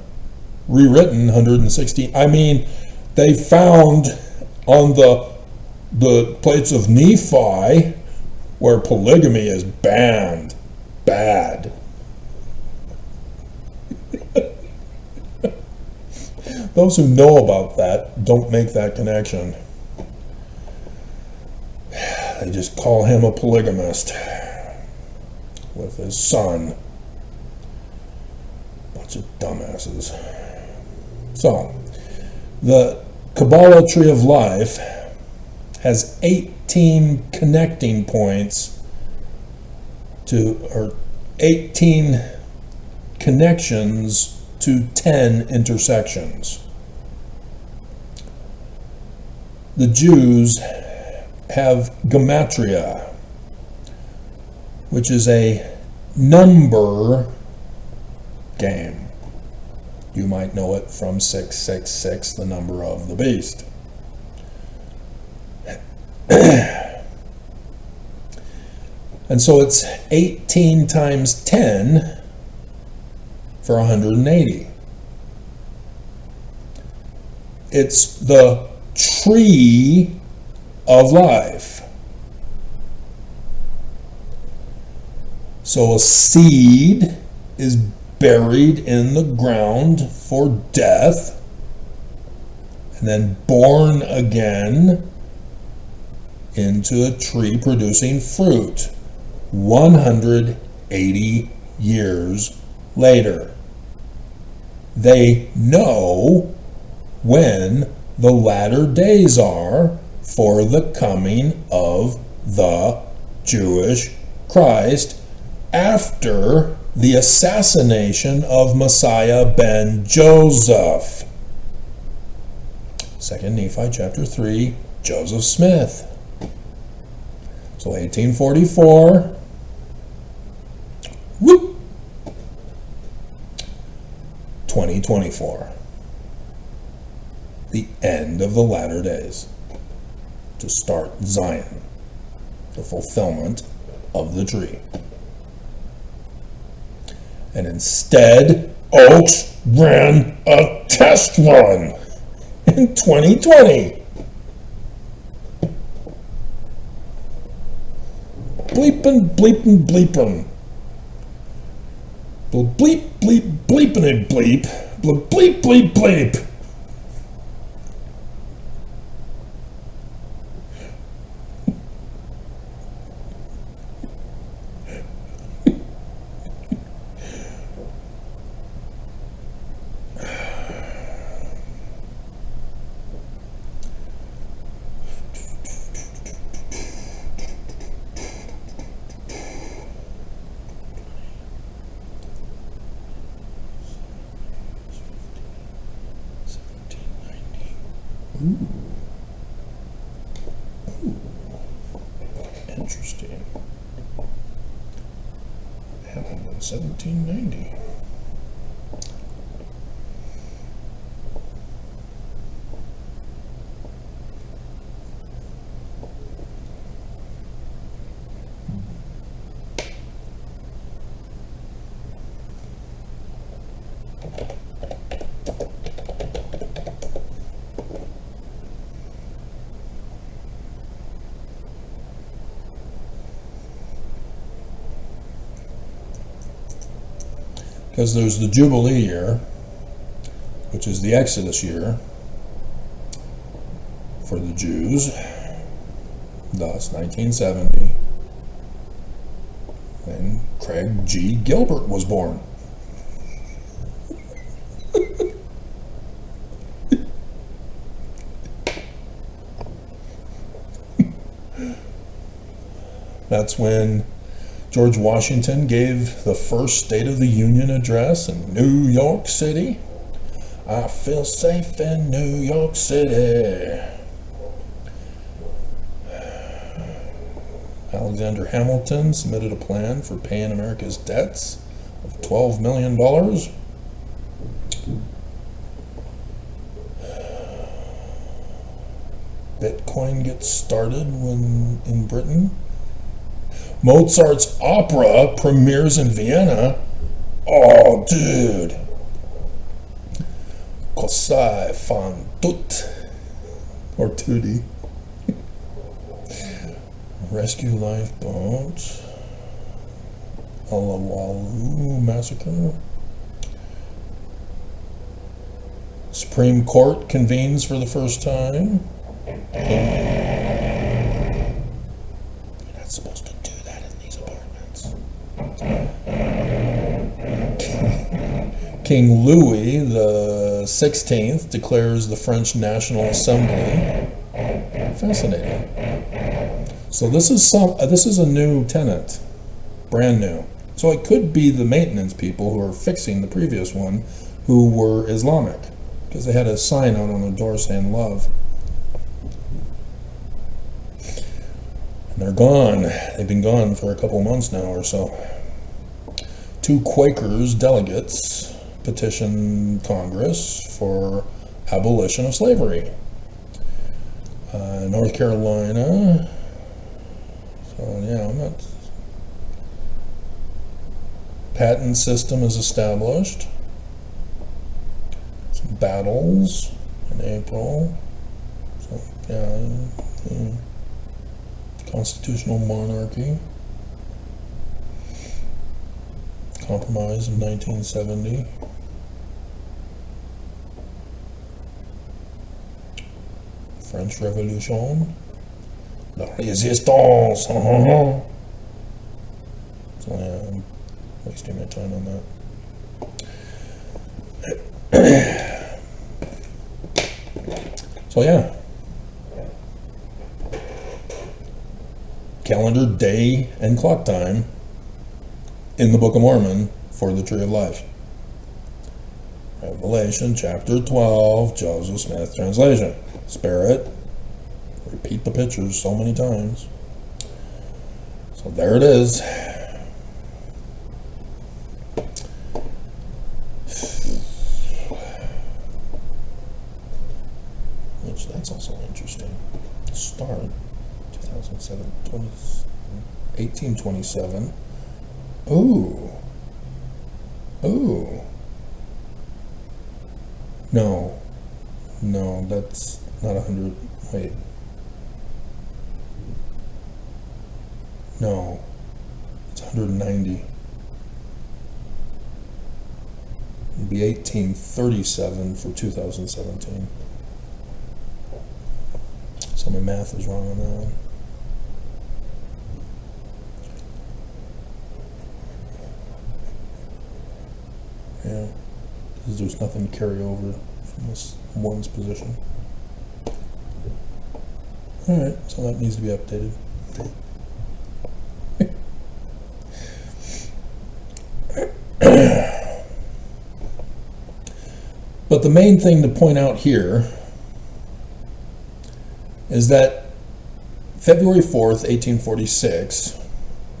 rewritten 160, they found on the plates of Nephi where polygamy is banned, bad. Those who know about that don't make that connection. They just call him a polygamist with his son. Bunch of dumbasses. So, the Kabbalah Tree of Life has 18 connecting points or 18 connections to 10 intersections. The Jews have gematria, which is a number game. You might know it from 666, the number of the beast. And so it's 18 times 10 for 180. It's the tree of life. So a seed is buried in the ground for death and then born again into a tree producing fruit 180 years later. They know when the latter days are for the coming of the Jewish Christ after the assassination of Messiah ben Joseph. 2 Nephi chapter 3, Joseph Smith. So 1844, whoop, 2024. The end of the latter days. To start Zion, the fulfillment of the tree. And instead, Oaks ran a test run in 2020. Bleepin', bleepin', bleepin'. Bleep, bleep, bleepin' it bleep. Bleep, bleep, bleep, bleep. Ooh. Interesting. What happened in 1790? Because there's the Jubilee year, which is the Exodus year for the Jews, thus 1970, when Craig G. Gilbert was born. That's when George Washington gave the first State of the Union address in New York City. I feel safe in New York City. Alexander Hamilton submitted a plan for paying America's debts of $12 million. Bitcoin gets started in Britain. Mozart's opera premieres in Vienna. Oh, dude. Cos'hai fan tut. Or tutti. Rescue lifeboat. Alawalu massacre. Supreme Court convenes for the first time. You're not supposed to do that in these apartments. King Louis the 16th declares the French National Assembly. Fascinating. So this is a new tenant, brand new. So it could be the maintenance people who are fixing the previous one, who were Islamic, because they had a sign out on the door saying love. And they're gone. They've been gone for a couple months now or so. 2 Quakers delegates petitioned Congress for abolition of slavery. North Carolina. So yeah, I'm not. Patent system is established. Some battles in April. So yeah. Constitutional monarchy. Compromise of 1970. French Revolution. La Résistance. So yeah, I'm wasting my time on that. So yeah. Calendar, day, and clock time in the Book of Mormon for the Tree of Life. Revelation chapter 12, Joseph Smith translation. Spare it. Repeat the pictures so many times. So there it is. Which that's also interesting. Start 2007, 1827. Ooh. Ooh. No, that's not 100. Wait. No, it's 190. It'd be 1837 for 2017. So my math is wrong on that one. Yeah, because there's nothing to carry over from this one's position. Alright, so that needs to be updated. But the main thing to point out here is that February 4th, 1846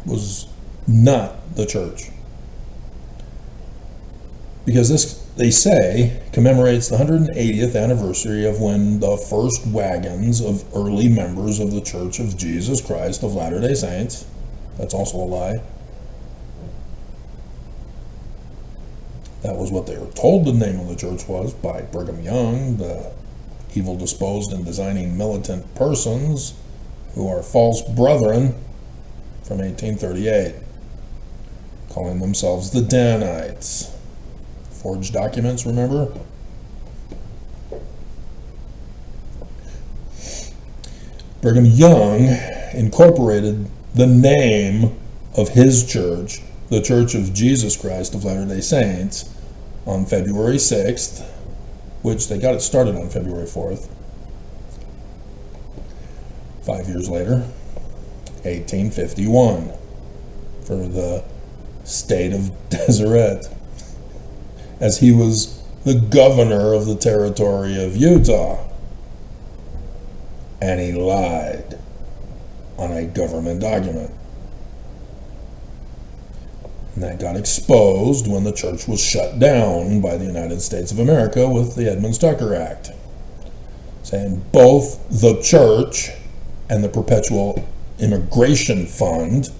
was not the church. Because this, they say, commemorates the 180th anniversary of when the first wagons of early members of the Church of Jesus Christ of Latter-day Saints, that's also a lie, that was what they were told the name of the church was by Brigham Young, the evil-disposed and designing militant persons who are false brethren from 1838, calling themselves the Denialists. Forged documents, remember? Brigham Young incorporated the name of his church, the Church of Jesus Christ of Latter-day Saints, on February 6th, which they got it started on February 4th. 5 years later, 1851, for the state of Deseret, as he was the governor of the territory of Utah. And he lied on a government document. And that got exposed when the church was shut down by the United States of America with the Edmunds-Tucker Act, saying both the church and the Perpetual Immigration Fund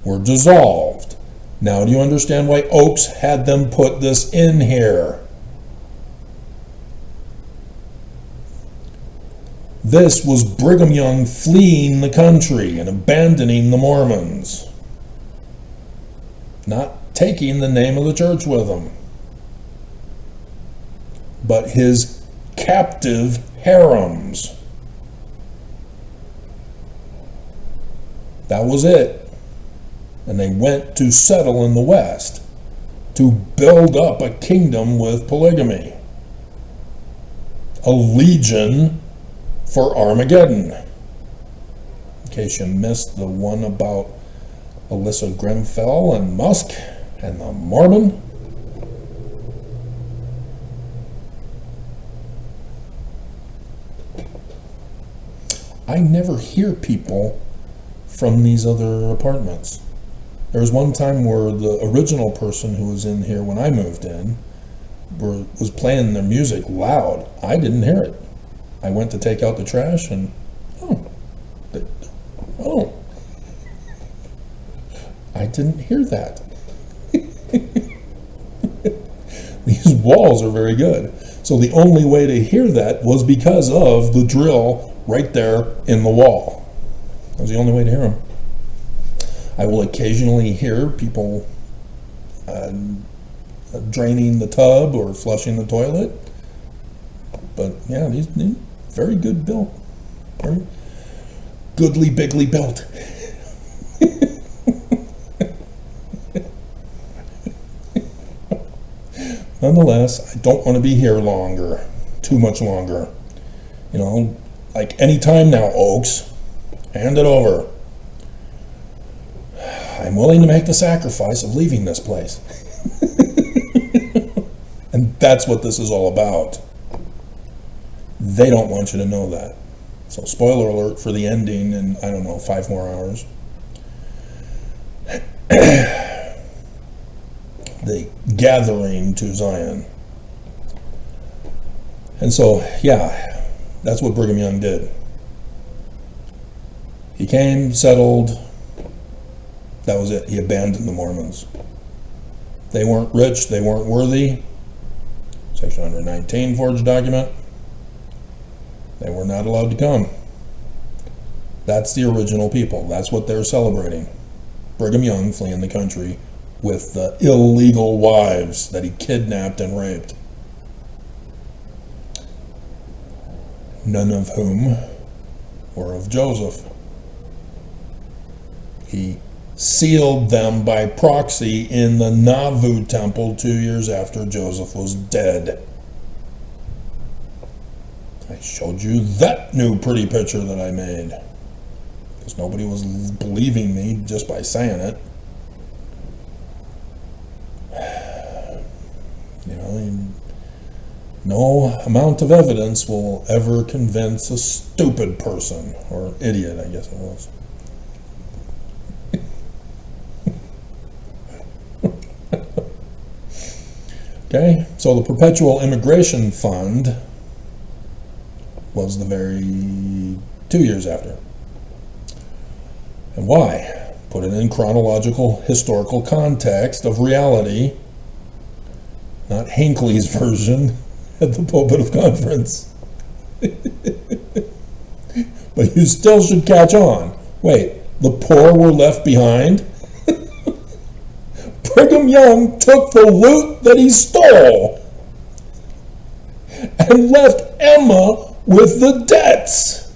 were dissolved. Now, do you understand why Oakes had them put this in here? This was Brigham Young fleeing the country and abandoning the Mormons, not taking the name of the church with him, but his captive harems. That was it. And they went to settle in the West to build up a kingdom with polygamy, a legion for Armageddon. In case you missed the one about Alyssa Grenfell and Musk and the Mormon. I never hear people from these other apartments. There was one time where the original person who was in here when I moved in was playing their music loud. I didn't hear it. I went to take out the trash and, I didn't hear that. These walls are very good. So the only way to hear that was because of the drill right there in the wall. That was the only way to hear them. I will occasionally hear people draining the tub or flushing the toilet. But yeah, these very good built. Very goodly, bigly built. Nonetheless, I don't want to be here longer. Too much longer. You know, like any time now, Oakes. Hand it over. I'm willing to make the sacrifice of leaving this place. And that's what this is all about. They don't want you to know that. So spoiler alert for the ending in, 5 more hours. The gathering to Zion. And so, yeah, that's what Brigham Young did. He came, settled. That was it. He abandoned the Mormons. They weren't rich. They weren't worthy. Section 119 forged document. They were not allowed to come. That's the original people. That's what they're celebrating. Brigham Young fleeing the country with the illegal wives that he kidnapped and raped. None of whom were of Joseph. He sealed them by proxy in the Nauvoo temple 2 years after Joseph was dead. I showed you that new pretty picture that I made, because nobody was believing me just by saying it. You know, no amount of evidence will ever convince a stupid person, or idiot, I guess it was. Okay, so the Perpetual Immigration Fund was the very 2 years after. And why? Put it in chronological, historical context of reality, not Hinckley's version at the pulpit of conference. But you still should catch on. Wait, the poor were left behind? Brigham Young took the loot that he stole and left Emma with the debts.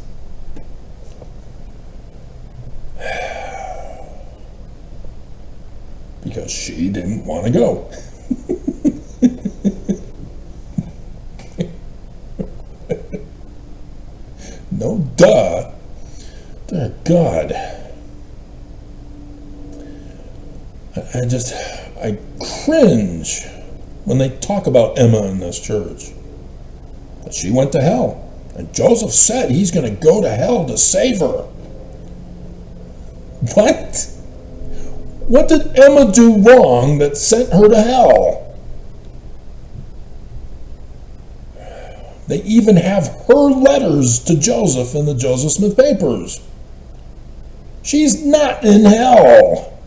because she didn't want to go. No duh. Dear God. I cringe when they talk about Emma in this church. But she went to hell. And Joseph said he's going to go to hell to save her. What? What did Emma do wrong that sent her to hell? They even have her letters to Joseph in the Joseph Smith papers. She's not in hell.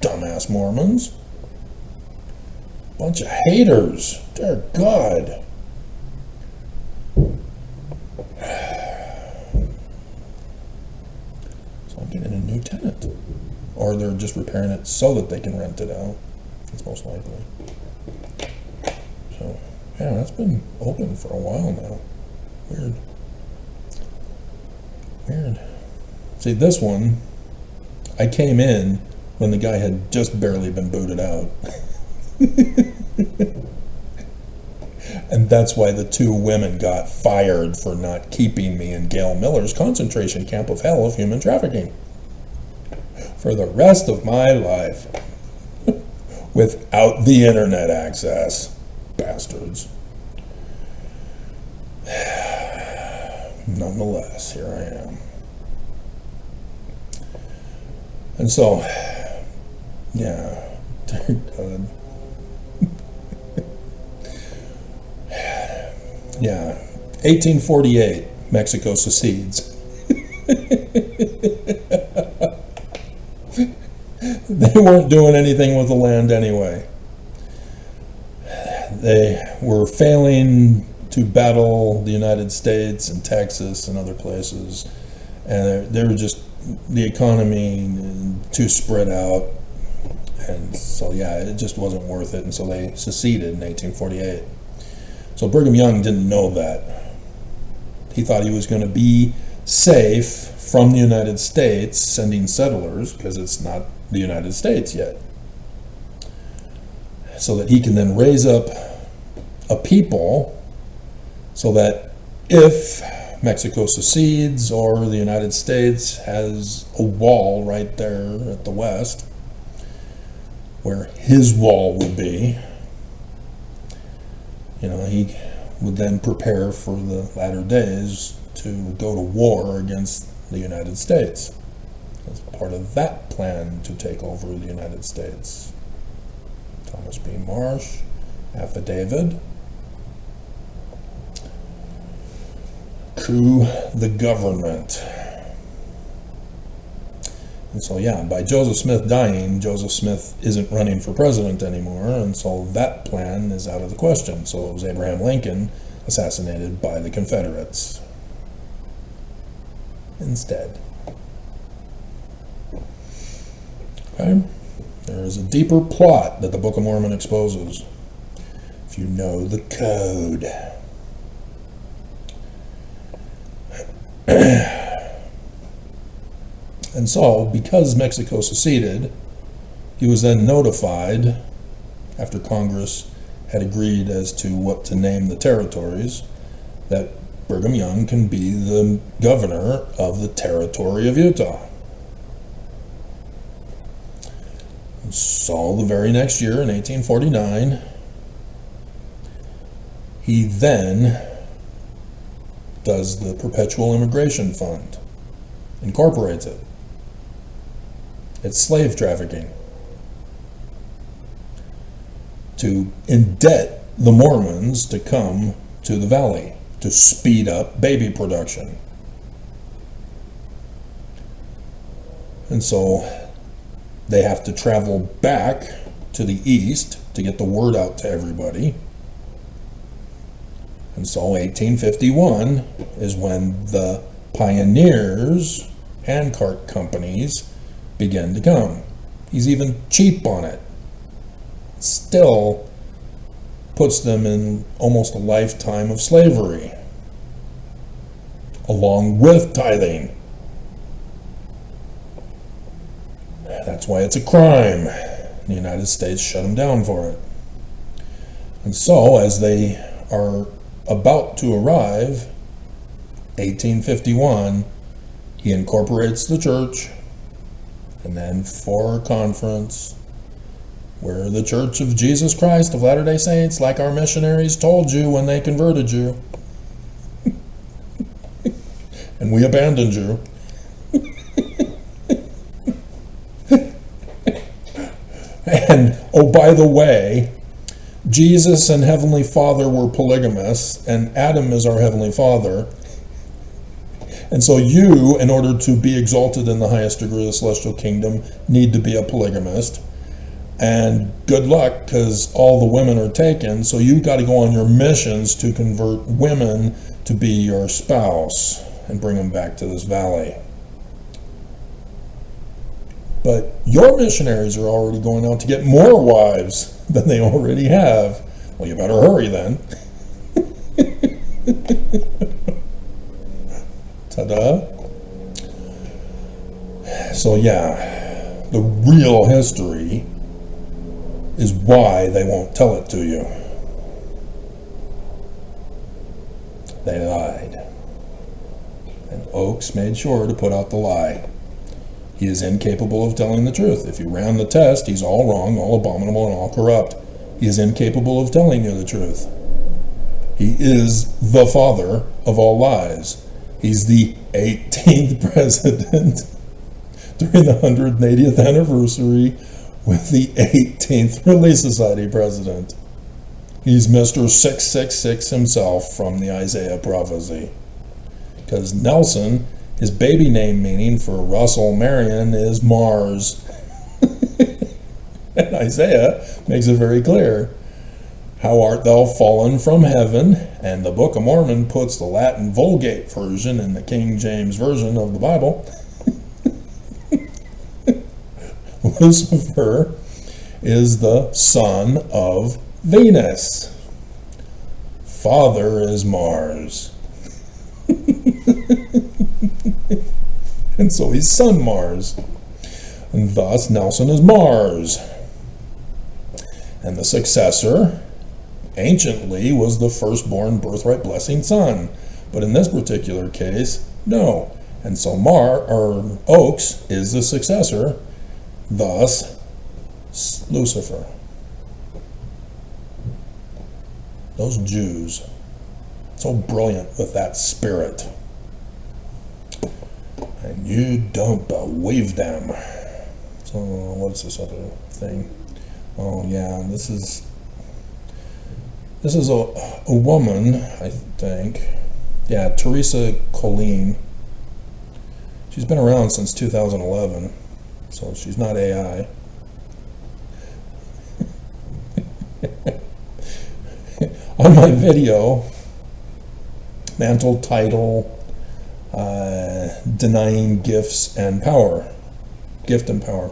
Dumbass Mormons. Bunch of haters. Dear God. So I'm getting a new tenant. Or they're just repairing it so that they can rent it out. That's most likely. So, yeah, that's been open for a while now. Weird. See, this one, I came in when the guy had just barely been booted out. And that's why the 2 women got fired for not keeping me in Gail Miller's concentration camp of hell of human trafficking for the rest of my life without the internet access. Bastards. Nonetheless, here I am. And so, yeah, dear God. Yeah, 1848, Mexico secedes. They weren't doing anything with the land anyway. They were failing to battle the United States and Texas and other places, and they were just, the economy too spread out, and so yeah, it just wasn't worth it, and so they seceded in 1848. So Brigham Young didn't know that. He thought he was going to be safe from the United States sending settlers, because it's not the United States yet, so that he can then raise up a people so that if Mexico secedes or the United States has a wall right there at the west where his wall would be, he would then prepare for the latter days to go to war against the United States as part of that plan to take over the United States. Thomas B. Marsh, affidavit. Coup the government. And so, yeah, by Joseph Smith dying, Joseph Smith isn't running for president anymore, and so that plan is out of the question. So it was Abraham Lincoln assassinated by the Confederates instead. Okay? There is a deeper plot that the Book of Mormon exposes, if you know the code. And so, because Mexico seceded, he was then notified, after Congress had agreed as to what to name the territories, that Brigham Young can be the governor of the territory of Utah. And so, the very next year, in 1849, he then does the Perpetual Immigration Fund, incorporates it. It's slave trafficking to indebt the Mormons to come to the valley to speed up baby production. And so they have to travel back to the east to get the word out to everybody. And so 1851 is when the pioneers, handcart companies, begin to come. He's even cheap on it. Still puts them in almost a lifetime of slavery, along with tithing. That's why it's a crime. and the United States shut him down for it. And so, as they are about to arrive, 1851, he incorporates the church, and then for a conference where the Church of Jesus Christ of Latter-day Saints, like our missionaries told you when they converted you, and we abandoned you. And, oh, by the way, Jesus and Heavenly Father were polygamists, and Adam is our Heavenly Father. And so you, in order to be exalted in the highest degree of the celestial kingdom, need to be a polygamist. And good luck, because all the women are taken, so you've got to go on your missions to convert women to be your spouse and bring them back to this valley. But your missionaries are already going out to get more wives than they already have. Well, you better hurry then. Ta-da. So yeah, the real history is why they won't tell it to you. They lied. And Oakes made sure to put out the lie. He is incapable of telling the truth. If you ran the test, he's all wrong, all abominable, and all corrupt. He is incapable of telling you the truth. He is the father of all lies. He's the 18th president during the 180th anniversary with the 18th Relief Society president. He's Mr. 666 himself from the Isaiah prophecy. Because Nelson, his baby name meaning for Russell Marion, is Mars. And Isaiah makes it very clear. How art thou fallen from heaven? And the Book of Mormon puts the Latin Vulgate version in the King James Version of the Bible. Lucifer is the son of Venus. Father is Mars. And so he's son Mars. And thus Nelson is Mars. And the successor anciently was the firstborn birthright blessing son. But in this particular case, no. And so Oakes is the successor, thus Lucifer. Those Jews, so brilliant with that spirit. And you don't believe them. So what's this other thing? Oh yeah, this is a woman, I think. Yeah, Teresa Colleen. She's been around since 2011, so she's not AI. On my video, mantle title, Denying Gifts and Power. Gift and Power.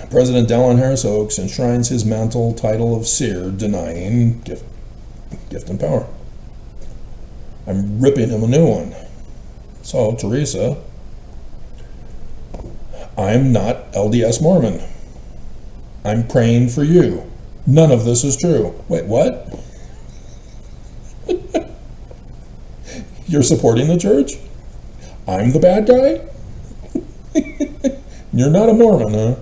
President Dallin Harris Oakes enshrines his mantle title of seer, denying gift and power. I'm ripping him a new one. So, Teresa, I'm not LDS Mormon. I'm praying for you. None of this is true. Wait, what? You're supporting the church? I'm the bad guy? You're not a Mormon, huh?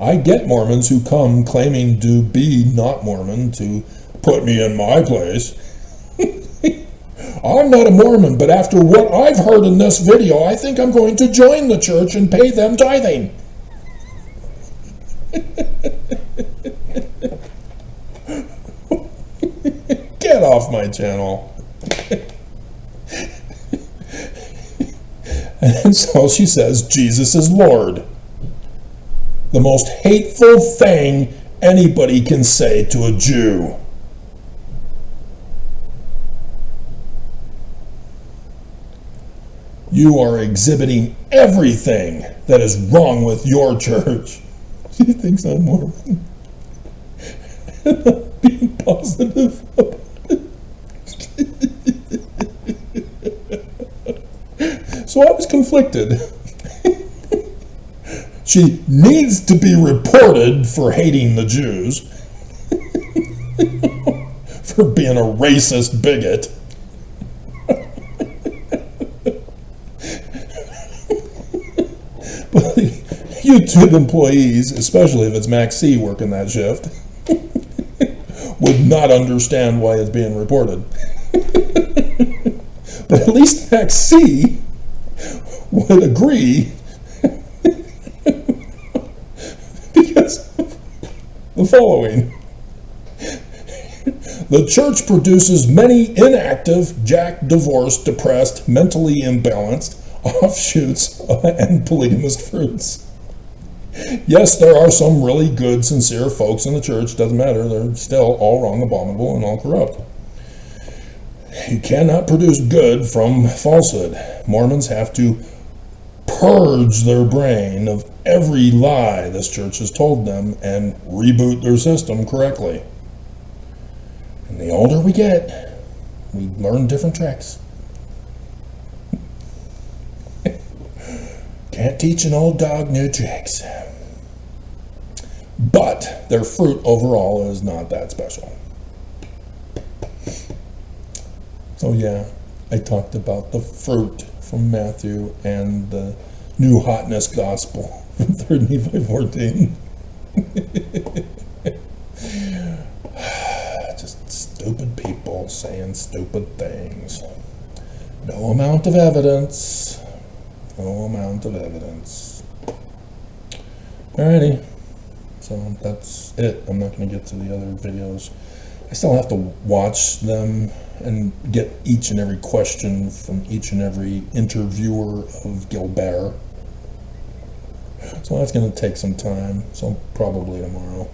I get Mormons who come claiming to be not Mormon to put me in my place. I'm not a Mormon, but after what I've heard in this video, I think I'm going to join the church and pay them tithing. Get off my channel. And so she says, Jesus is Lord. The most hateful thing anybody can say to a Jew. You are exhibiting everything that is wrong with your church. She thinks I'm Mormon. And I'm being positive about it. So I was conflicted. She needs to be reported for hating the Jews, for being a racist bigot. But YouTube employees, especially if it's Max C working that shift, would not understand why it's being reported. But at least Max C would agree because of the following. The church produces many inactive, jacked, divorced, depressed, mentally imbalanced offshoots and polygamous fruits. Yes, there are some really good, sincere folks in the church. Doesn't matter. They're still all wrong, abominable, and all corrupt. You cannot produce good from falsehood. Mormons have to purge their brain of every lie this church has told them and reboot their system correctly. And the older we get, we learn different tricks. Can't teach an old dog new tricks. But their fruit overall is not that special. So yeah, I talked about the fruit from Matthew and the new hotness gospel from 3 Nephi 14. Just stupid people saying stupid things. No amount of evidence. No amount of evidence. Alrighty. So that's it. I'm not going to get to the other videos. I still have to watch them and get each and every question from each and every interviewer of Gilbert. So that's going to take some time. So probably tomorrow.